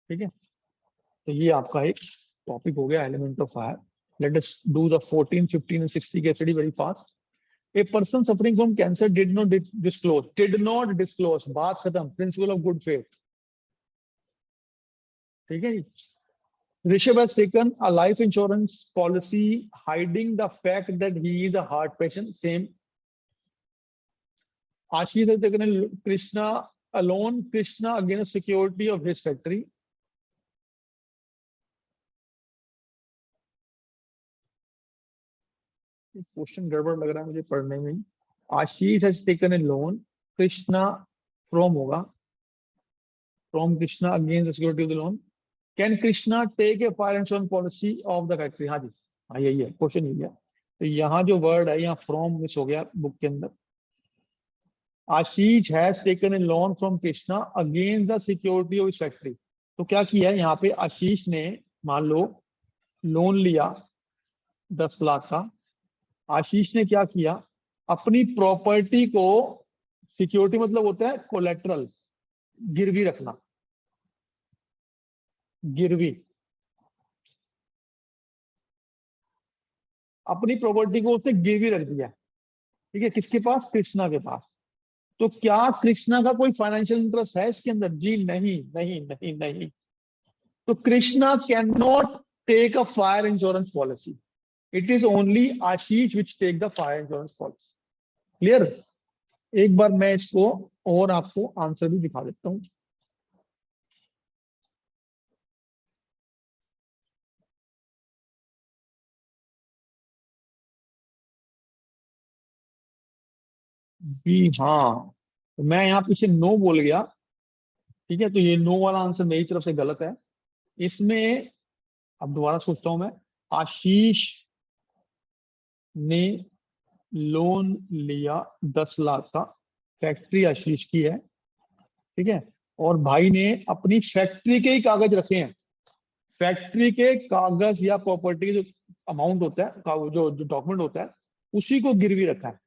S1: ठीक है। तो ये आपका एक टॉपिक हो गया, element of fire. Let us do the 14, 15 and 60 case study very fast. A person suffering from cancer did not disclose, did not disclose, बात खत्म, प्रिंसिपल ऑफ गुड फेथ। ठीक है जी। Rishabh has taken a life insurance policy hiding the fact that he is a heart patient. Same. Ashish has taken a Krishna alone, Krishna against security of his factory. Question गड़बड़ लग रहा है मुझे पढ़ने में। Ashish has taken a loan, Krishna from होगा, from Krishna against the security of the loan. Can Krishna take a fire insurance policy of the factory? हाँ जी, हाँ यही है क्वेश्चन, यही है। तो यहाँ जो वर्ड है, यहाँ फ्रॉम मिस हो गया बुक के अंदर। Ashish has taken a loan from Krishna against the security of factory. तो क्या किया है यहाँ पे, आशीष ने मान लो लोन लिया 10 लाख का। आशीष ने क्या किया, अपनी प्रॉपर्टी को, सिक्योरिटी मतलब होता है कोलेट्रल, गिरवी रखना, गिरवी, अपनी प्रॉपर्टी को उसने गिरवी रख दिया। ठीक है, किसके पास, कृष्णा के पास। तो क्या कृष्णा का कोई फाइनेंशियल इंटरेस्ट है इसके अंदर? जी नहीं, नहीं नहीं नहीं। तो Krishna can not take a fire insurance policy, it is only Ashish which take the fire insurance policy. Clear. एक बार मैं इसको और आपको आंसर भी दिखा देता हूँ। जी हाँ, तो मैं यहाँ पीछे नो बोल गया, ठीक है, तो ये नो वाला आंसर मेरी तरफ से गलत है। इसमें अब दोबारा सोचता हूं मैं। आशीष ने लोन लिया 10 लाख का, फैक्ट्री आशीष की है, ठीक है, और भाई ने अपनी फैक्ट्री के ही कागज रखे हैं। फैक्ट्री के कागज या प्रॉपर्टी जो अमाउंट होता है, जो जो डॉक्यूमेंट होता है, उसी को गिरवी रखा है।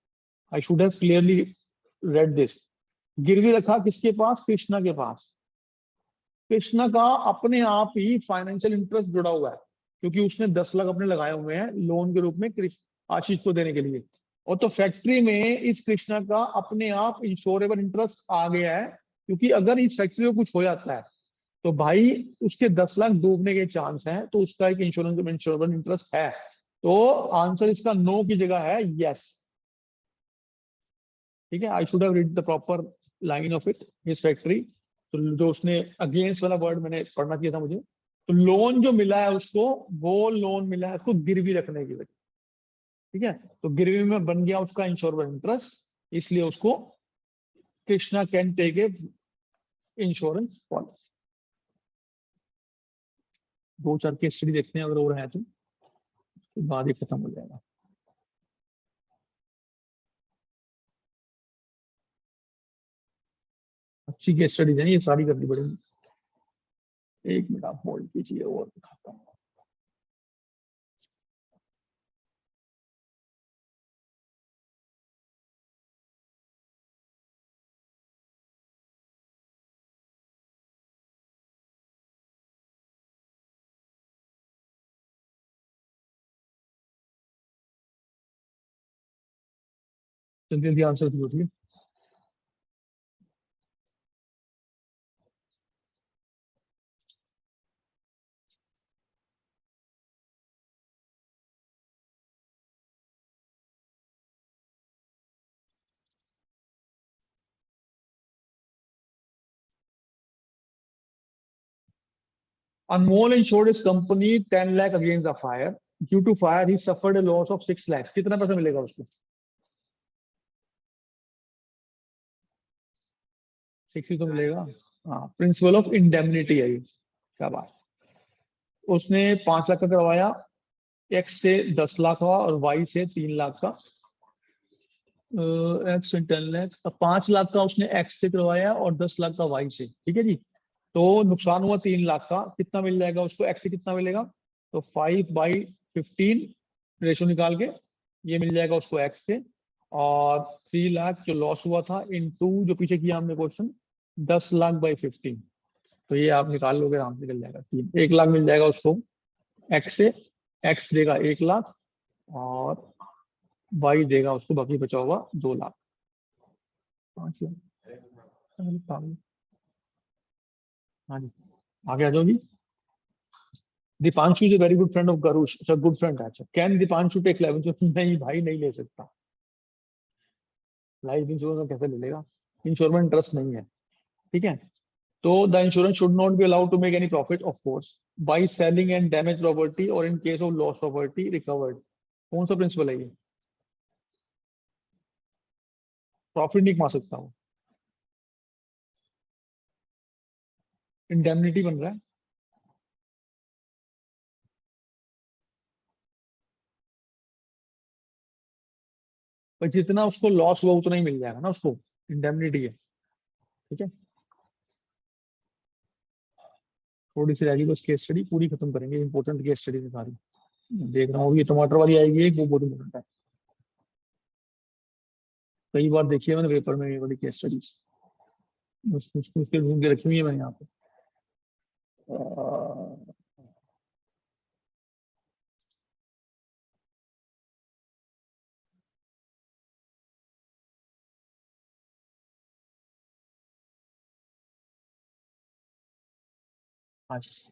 S1: I should have clearly read this. गिरवी रखा किसके पास? कृष्णा के पास। कृष्णा का अपने आप ही फाइनेंशियल इंटरेस्ट जुड़ा हुआ है, क्योंकि उसने 10 लाख अपने लगाए हुए हैं लोन के रूप में आशीष को देने के लिए। और तो फैक्ट्री में इस कृष्णा का अपने आप इंश्योरेबल इंटरेस्ट आ गया है, क्योंकि अगर इस फैक्ट्री को कुछ हो जाता है तो भाई उसके 10 लाख डूबने के चांस हैं, तो उसका एक इंश्योरेबल इंटरेस्ट है। तो आंसर इसका नो की जगह है यस। ठीक है, I should have read the proper line of it, his factory. तो जो उसने अगेंस्ट वाला वर्ड मैंने पढ़ना चाहिए था मुझे। तो लोन जो मिला है उसको, वो लोन मिला है उसको गिरवी रखने की वजह। ठीक है, तो गिरवी में बन गया उसका इंश्योरेबल इंटरेस्ट, इसलिए उसको Krishna can take a insurance policy. दो चार केस स्टडी देखते हैं, अगर और है तो बाद ही खत्म हो जाएगा। अच्छी केस स्टडीज है, ये सारी करनी पड़ेगी। एक मिनट आप होल्ड कीजिए और दिखाता हूँ। जल्दी जल्दी आंसर दो, ठीक है। अनमोल इंश्योर्ड इस company 10 lakh against the fire. Due to fire he suffered a loss of 6 lakh. कितना पैसा मिलेगा उसको? 60 तो मिलेगा। हाँ, प्रिंसिपल ऑफ इंडेमनिटी है ये। क्या बात। उसने 5 लाख का करवाया, एक्स से 10 लाख हुआ और वाई से 3 लाख का। एक्स से 10 लाख, 5 लाख का उसने एक्स से करवाया और 10 लाख का वाई से, ठीक है जी। तो नुकसान हुआ 3 लाख का, कितना मिल जाएगा उसको एक्स से, कितना मिलेगा? तो 5/15 रेशो निकाल के ये मिल जाएगा उसको एक्स से। और 3 लाख जो लॉस हुआ था इन टू जो पीछे किया हमने क्वेश्चन, 10 लाख/15। तो ये आप निकाल लोगे, आराम से निकल जाएगा। 1 लाख मिल जाएगा उसको एक्स से। एक्स देगा 1 लाख और वाई देगा उसको बाकी बचा हुआ 2 लाख। 5 लाख। अरे पागल। हाँ जी, आगे आ जाओ जी। Deepanshu is very good friend of Garush. अच्छा, गुड फ्रेंड है। अच्छा, can Deepanshu take life insurance? नहीं भाई, नहीं ले सकता। लाइफ इंश्योरेंस कैसे ले लेगा? इंश्योरेंस इंटरेस्ट नहीं है। ठीक है, तो the insurance should not be allowed to make any profit of course by selling and damage property और in case of loss property recovered. कौन सा प्रिंसिपल है ये? प्रॉफिट नहीं कमा सकता वो, इंडेमनिटी बन रहा है। पर जितना उसको लॉस हुआ उतना ही मिल जाएगा ना उसको, इंडेमनिटी है। ठीक है, थोड़ी सी रहेगी बस केस स्टडी, पूरी खत्म करेंगे, इंपॉर्टेंट केस स्टडी है सारी। देख रहा हूँ ये टमाटर वाली आएगी एक, वो बहुत इंपॉर्टेंट है। कई बार देखिए मैंने पेपर में ये वाली केस स्टडीज, मुश्किल मुश्किल ढूंढ के रखी हुई है मैंने यहाँ पे। अच्छा,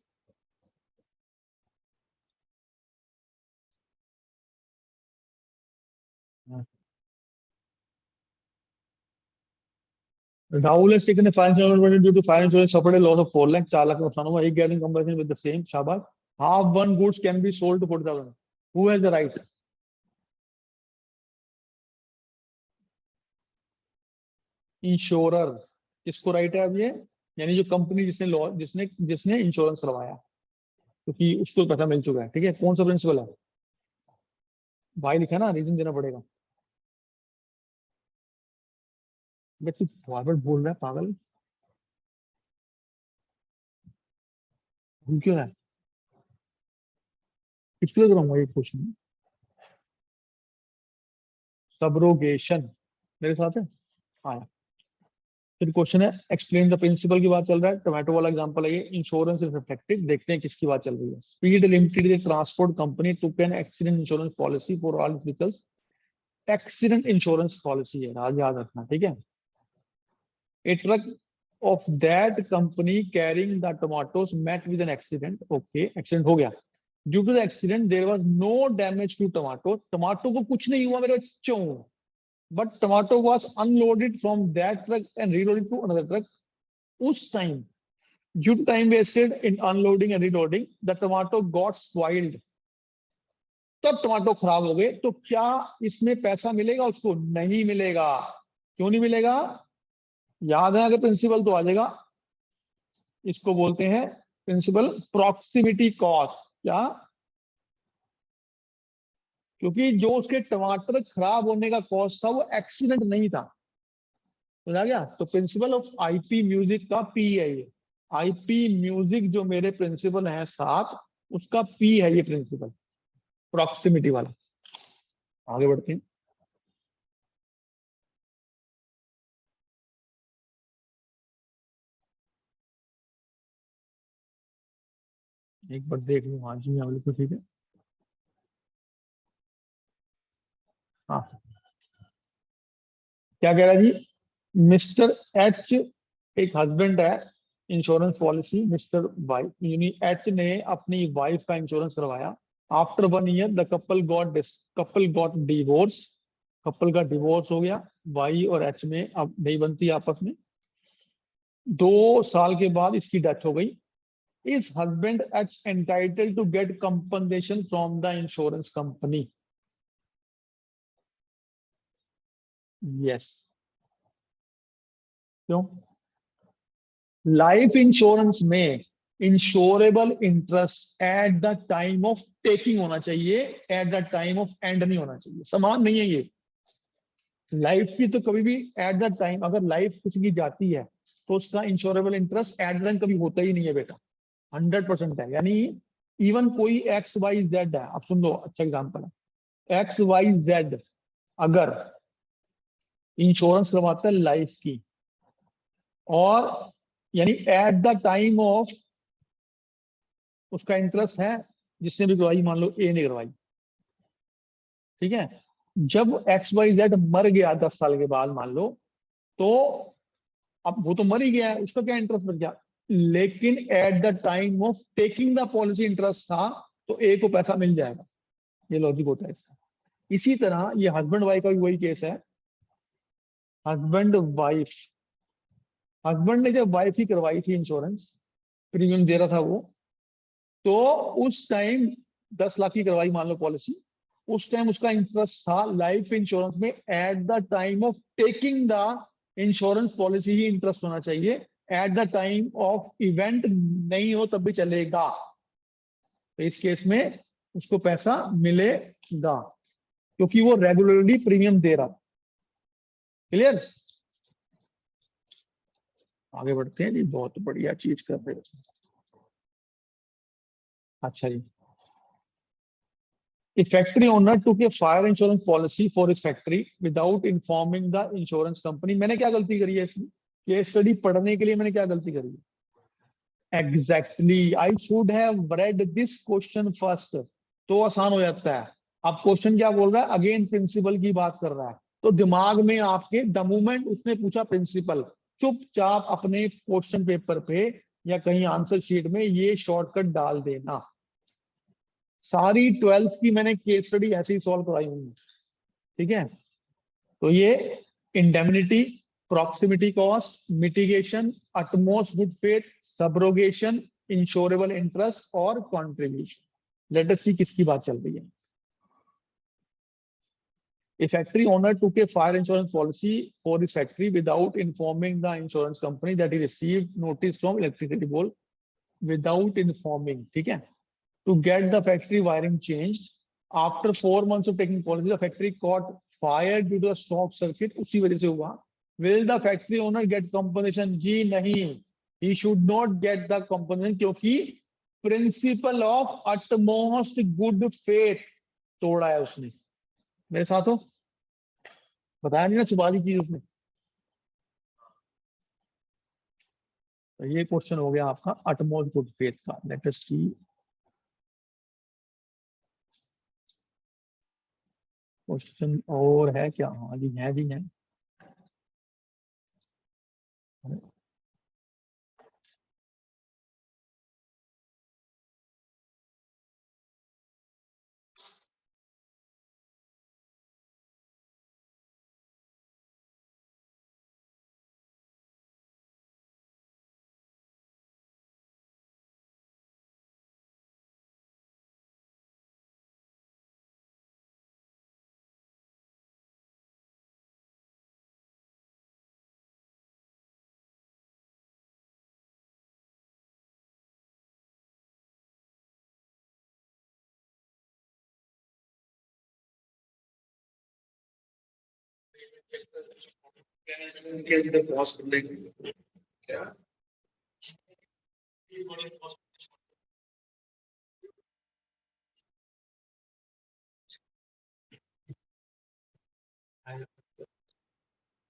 S1: Rahul has taken a financial insurance due to fire insurance suffered a loss of 4 lakh, 4 lakh नुकसान हुआ, he getting compensation with the same, शाबाश. Half one goods can be sold to 40,000. Who has the right? Insurer. किसको right है अब ये? यानी जो company जिसने लॉ जिसने जिसने इंश्योरेंस करवाया, क्योंकि उसको पैसा मिल चुका है. ठीक है, कौन सा प्रिंसिपल है भाई? लिखा ना, रीजन देना पड़ेगा. बे तू फॉरवर्ड बोल रहा है पागल, भूल क्यों है? कितने करूंगा ये क्वेश्चन? सबरोगेशन मेरे साथ है. हाँ, फिर क्वेश्चन है एक्सप्लेन द प्रिंसिपल की बात चल रहा है. टोमेटो वाला एग्जांपल है ये. Insurance is effective. देखते हैं किसकी बात चल रही है. Speed limited transport company took an accident insurance policy for all vehicles. Accident insurance policy है, आज याद रखना. ठीक है. ए truck of that company carrying the tomatoes met with an accident. Okay, accident हो गया. Due to the accident, there was no damage to tomato. Tomato को कुछ नहीं हुआ मेरे बच्चों. But tomato was unloaded from that truck and reloaded to another truck. उस time, due to time wasted in unloading and reloading, the tomato got spoiled. तब tomato खराब हो गए. तो क्या इसमें पैसा मिलेगा उसको? नहीं मिलेगा. क्यों नहीं मिलेगा? याद है अगर प्रिंसिपल तो आ जाएगा. इसको बोलते हैं प्रिंसिपल प्रॉक्सिमिटी कॉस्ट. क्या? क्योंकि जो उसके टमाटर खराब होने का कॉस्ट था वो एक्सीडेंट नहीं था. समझ आ गया? तो प्रिंसिपल ऑफ आईपी म्यूजिक का पी है ये. आईपी म्यूजिक जो मेरे प्रिंसिपल है 7, उसका पी है ये प्रिंसिपल, प्रॉक्सिमिटी वाला. आगे बढ़ते हैं. एक बार देख लो. हाँ जी, हाँ बिल्कुल ठीक है. हाँ, क्या कह रहा है जी? मिस्टर एच एक हस्बैंड है. इंश्योरेंस पॉलिसी मिस्टर वाई यानी एच ने अपनी वाइफ का इंश्योरेंस करवाया. After 1 year the couple got divorce. Couple का डिवोर्स हो गया. वाई और एच में अब नहीं बनती आपस में. 2 साल के बाद इसकी डेथ हो गई. Is husband H entitled to get compensation from the insurance company? Yes. क्यों? लाइफ इंश्योरेंस में insurable interest at the time of taking होना चाहिए, at the time of end नहीं होना चाहिए. समान नहीं है ये. लाइफ की तो कभी भी एट द टाइम, अगर लाइफ किसी की जाती है तो उसका insurable interest at the time कभी होता ही नहीं है बेटा. 100% है. यानी इवन कोई एक्स वाई जेड है. अब सुन लो, अच्छा एग्जाम्पल है. एक्स वाई जेड अगर इंश्योरेंस करवाता है लाइफ की, और यानी एट द टाइम ऑफ उसका इंटरेस्ट है, जिसने भी करवाई, मान लो ए ने करवाई. ठीक है. जब एक्स वाई जेड मर गया 10 साल के बाद मान लो, तो अब वो तो मर ही गया है, उसका क्या इंटरेस्ट बच गया. लेकिन eight the time of taking the policy interest था, तो ए को पैसा मिल जाएगा. ये लॉजिक होता है इसका. इसी तरह ये हस्बैंड वाइफ का भी वही केस है. हस्बैंड वाइफ, हस्बैंड ने जब वाइफ ही करवाई थी इंश्योरेंस, प्रीमियम दे रहा था वो, तो उस टाइम 10 लाख की करवाई मान लो पॉलिसी. उस टाइम उसका इंटरेस्ट था लाइफ इंश्योरेंस में. Eight the time of taking the insurance policy he interest होना चाहिए. At the time of event नहीं हो तब भी चलेगा. तो इस केस में उसको पैसा मिलेगा, क्योंकि वो रेगुलरली प्रीमियम दे रहा. क्लियर? आगे बढ़ते हैं जी. बहुत बढ़िया चीज कर रहे हो. अच्छा जी. A factory owner took a fire insurance policy for his factory without informing the insurance company. मैंने क्या गलती करी है इसमें? केस स्टडी पढ़ने के लिए मैंने क्या गलती करी है? Exactly. I should have read this question first. तो आसान हो जाता है. अब क्वेश्चन क्या बोल रहा है? अगेन प्रिंसिपल की बात कर रहा है. तो दिमाग में आपके द मोमेंट उसने पूछा प्रिंसिपल, चुपचाप अपने क्वेश्चन पेपर पे या कहीं आंसर शीट में ये शॉर्टकट डाल देना. सारी 12th की मैंने केस स्टडी ऐसे ही सॉल्व कराई हुई है. ठीक है. तो ये indemnity proximity cost, mitigation, utmost good faith, subrogation, insurable interest और contribution. Let us see किसकी बात चल रही है. A factory owner took a fire insurance policy for his factory without informing the insurance company that he received notice from electricity board without informing. ठीक है? To get the factory wiring changed. After 4 months of taking policy, the factory caught fire due to a short circuit. उसी वजह से हुआ. Will the factory owner get compensation? जी नहीं. He should not get the compensation क्योंकि principle of utmost good faith तोड़ा है उसने. मेरे साथ हो? बताया नहीं ना, छुपा दी चीज उसने. तो ये क्वेश्चन हो गया आपका utmost good faith का. लेट अस सी. क्वेश्चन और है क्या? हाँ जी है जी है. पॉज कर लेंगे क्या?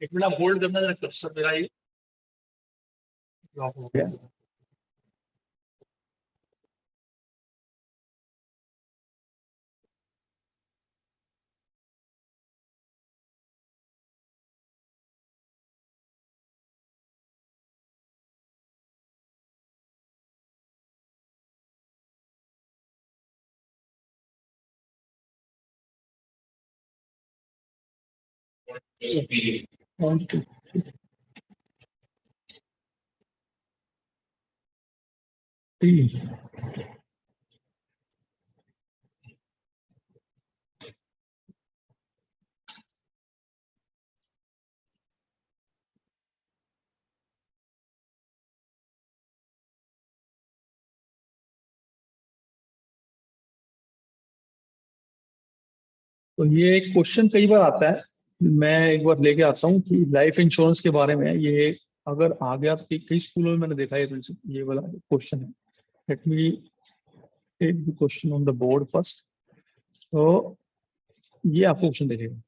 S1: एक मिनट होल्ड करना जरा, कर्सर मेरा ये लॉक हो गया. तो ये क्वेश्चन कई बार आता है. मैं एक बार लेके आता हूँ कि लाइफ इंश्योरेंस के बारे में ये अगर आ गया तो कई स्कूलों में मैंने देखा है. ये वाला क्वेश्चन है. Let me take the question on the board first. तो ये आपको क्वेश्चन देखेगा.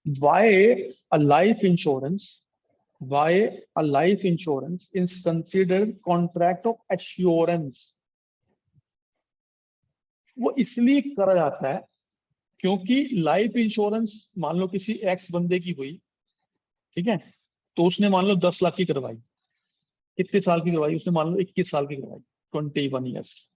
S1: Why a life insurance is considered contract of assurance? वो इसलिए करा जाता है क्योंकि लाइफ इंश्योरेंस मान लो किसी एक्स बंदे की हुई, ठीक है, तो उसने मान लो 10 लाख की करवाई. कितने साल की करवाई उसने? मान लो 21 साल की करवाई, 21 ईयर्स.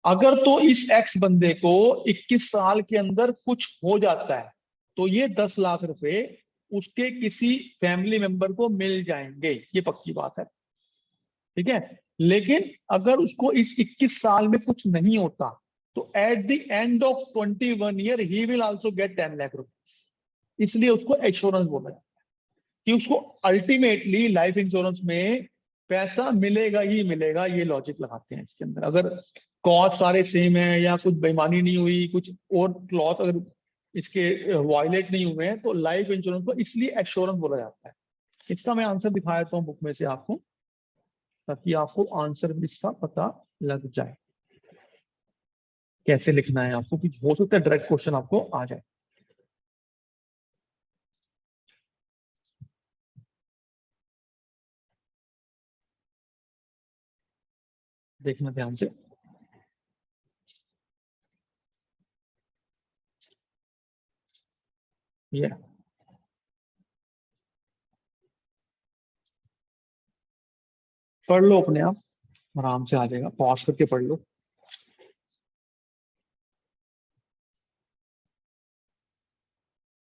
S1: अगर तो इस एक्स बंदे को 21 साल के अंदर कुछ हो जाता है तो ये 10 लाख रुपए उसके किसी फैमिली मेंबर को मिल जाएंगे. ये पक्की बात है, ठीक है. लेकिन अगर उसको इस 21 साल में कुछ नहीं होता तो at the end of 21 year he will also get 10 lakh rupees. इसलिए उसको एश्योरेंस बोला जाता है कि उसको अल्टीमेटली लाइफ इंश्योरेंस में पैसा मिलेगा ही मिलेगा. ये लॉजिक लगाते हैं इसके अंदर. अगर कॉस्ट सारे सेम है या कुछ बेईमानी नहीं हुई, कुछ और क्लॉथ अगर इसके वायलेट नहीं हुए हैं तो लाइफ इंश्योरेंस को इसलिए एश्योरेंस बोला जाता है. इसका मैं आंसर दिखा देता हूँ बुक में से आपको, ताकि आपको आंसर भी इसका पता लग जाए. कैसे लिखना है आपको, कि हो सकता है डायरेक्ट क्वेश्चन आपको आ जाए. देखना ध्यान से. ये पढ़ लो अपने आप, आराम से आ जाएगा. पॉज करके पढ़ लो.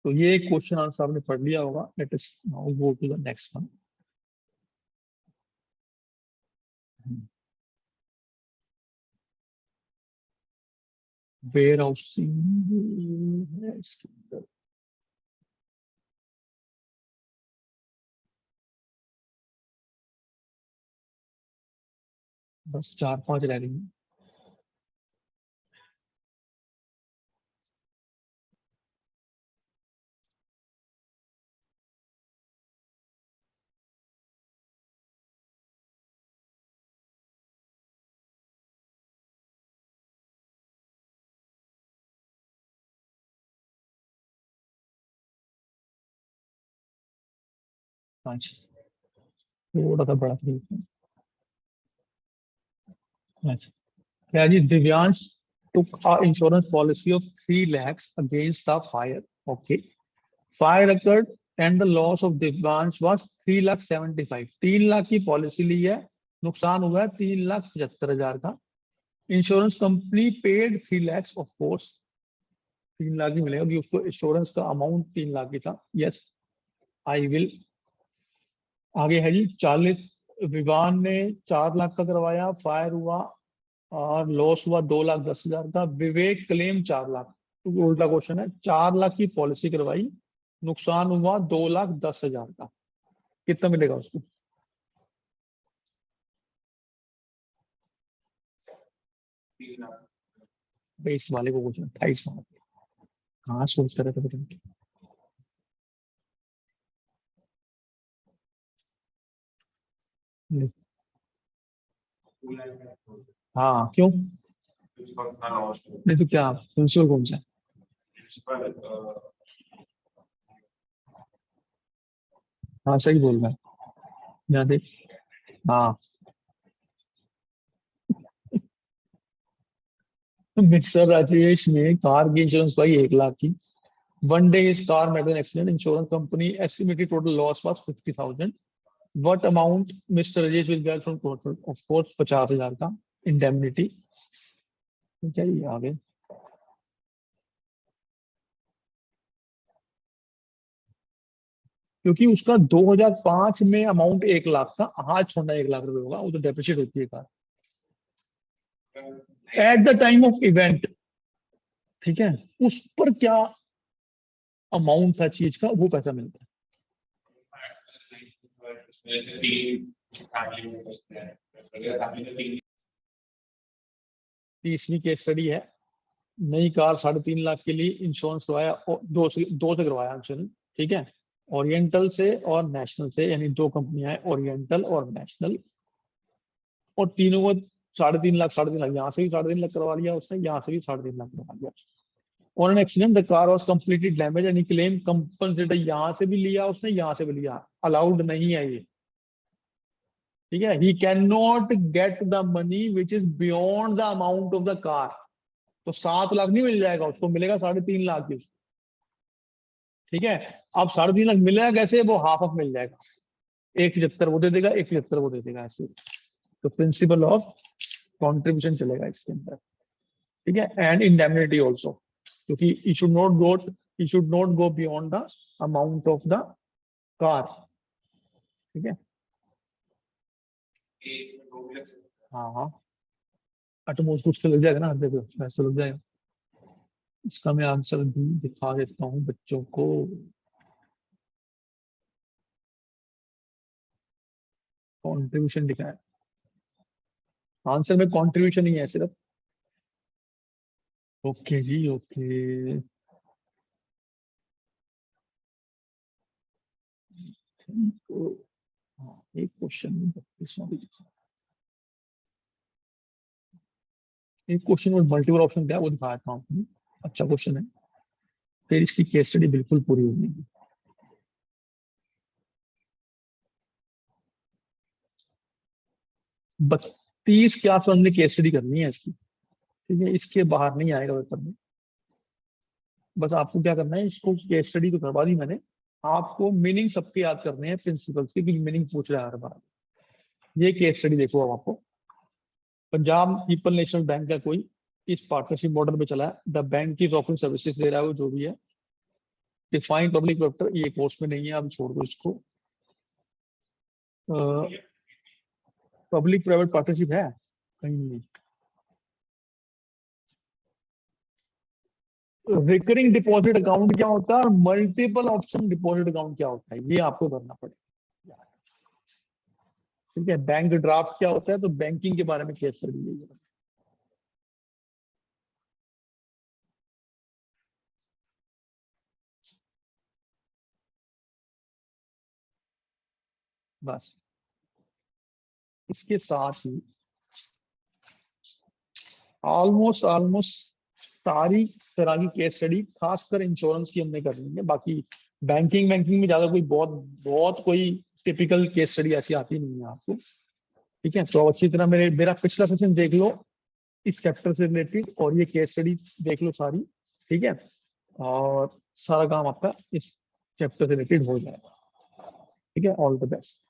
S1: तो ये क्वेश्चन आंसर आपने पढ़ लिया होगा। Let us now go to the next one. Warehousing है इसके अंदर। बस 4-5 रह गई हैं। थोड़ा सा बड़ा खरीदना है। अच्छा, क्या जी, Divyansh took a insurance policy of 3 lakhs against the fire. Okay. Fire occurred and the loss of Divyansh was 3,75,000। 3 lakh की पॉलिसी ली है, नुकसान हुआ है 3,75,000 का। Insurance company paid 3 lakhs, of course 3 lakh ही मिलेगा कि उसको इंश्योरेंस का अमाउंट 3 लाख की था। Yes, I will. आगे है जी 40, विवान ने 4 लाख का करवाया, फायर हुआ और लॉस हुआ 2,10,000 का। विवेक क्लेम 4 लाख। तो उल्टा क्वेश्चन है, 4 लाख की पॉलिसी करवाई, नुकसान हुआ 2,10,000 का, कितना मिलेगा उसको? बेस वाले को क्वेश्चन 28 मार्क। कहाँ सोच कर रहे थे बेटा? हाँ क्यों? नहीं तो क्या प्रिंसिपल कौन सा है? हाँ सही बोल रहा है, यहाँ देख। हाँ, मिस्टर राजेश ने कार की इंश्योरेंस पाई 1 लाख की। One day is car met an accident, insurance company estimated total loss was 50,000। What amount mister Rajesh will get from total? Of course 50,000 का इंडेमनिटी। क्या ये आगे? क्योंकि उसका 2005 में अमाउंट 1 लाख था, आज छोड़ना 1 लाख रुपए होगा, वो तो डेप्रिशिएट होती है car eight the time of event. ठीक है, उस पर क्या अमाउंट था चीज का, वो पैसा मिलता है। 30वीं केस स्टडी है। नई कार 3.5 लाख के लिए इंश्योरेंस करवाया, और दो से करवाया इंश्योरेंस। ठीक है, ओरिएंटल से और नेशनल से, यानी 2 कंपनियां हैं, ओरिएंटल और नेशनल। और तीनों को 3.5 लाख 3.5 लाख, यहाँ से भी 3.5 लाख करवा लिया उसने, यहाँ से भी 3.5 लाख करवा लिया। और an accident the car was completely damage and claim compensate, यहाँ से भी लिया उसने, यहाँ से भी लिया, अलाउड नहीं है ये। ठीक है, he can not get the money which is beyond the amount of the car. तो 7 लाख नहीं मिल जाएगा उसको, मिलेगा 3.5 लाख की। ठीक है, अब 3.5 लाख मिलेगा कैसे? वो हाफ ऑफ मिल जाएगा, 1,75 वो दे देगा, 1,75 वो दे देगा, ऐसे। तो प्रिंसिपल ऑफ कॉन्ट्रीब्यूशन चलेगा इसके अंदर। ठीक है, एंड इंडेमनिटी ऑल्सो, क्योंकि he should not go beyond the amount of the car. ठीक है, हाँ हाँ, अटमोस्ट कुछ तो लग जाएगा ना, देखो पैसे लग जाएगा। इसका मैं आंसर भी दिखा देता हूँ बच्चों को। कॉन्ट्रीब्यूशन लिखा है, आंसर में कॉन्ट्रीब्यूशन ही है सिर्फ। ओके जी, ओके। तो हाँ, एक क्वेश्चन इसमें भी, एक क्वेश्चन में मल्टीपल ऑप्शन क्या है वो दिखाया था आपने। अच्छा क्वेश्चन है, फिर इसकी केस स्टडी बिल्कुल पूरी हो जाएगी। 32 के आसपास हमने केस स्टडी करनी है इसकी। ठीक है, इसके बाहर नहीं आएगा पेपर में। बस आपको क्या करना है, इसको केस स्टडी तो करवा दी मैंने, आपको मीनिंग सबके याद करने हैं प्रिंसिपल्स के, मीनिंग पूछ रहा है हर बार। ये केस स्टडी देखो अब आपको। पंजाब पीपल नेशनल बैंक का कोई इस पार्टनरशिप मॉडल में चला है। The bank is offering services, दे रहा है वो जो भी है। डिफाइन पब्लिक वेक्टर, ये कोर्स में नहीं है, अब छोड़ दो इसको। पब्लिक प्राइवेट पार्टनरशिप है कहीं नहीं। रिकरिंग डिपॉजिट अकाउंट क्या होता है और मल्टीपल ऑप्शन डिपॉजिट अकाउंट क्या होता है, ये आपको भरना पड़ेगा। ठीक है, बैंक ड्राफ्ट क्या होता है, तो बैंकिंग के बारे में केस स्टडी है। बस इसके साथ ही ऑलमोस्ट ऑलमोस्ट सारी तरह की केस स्टडी, खासकर इंश्योरेंस की हमने कर ली है। बाकी बैंकिंग बैंकिंग में ज्यादा कोई बहुत बहुत कोई टिपिकल केस स्टडी ऐसी आती नहीं है आपको। ठीक है, तो अच्छी तरह मेरा पिछला सेशन देख लो इस चैप्टर से रिलेटेड, और ये केस स्टडी देख लो सारी। ठीक है, और सारा काम आपका इस चैप्टर से रिलेटेड हो जाएगा। ठीक है, ऑल द बेस्ट।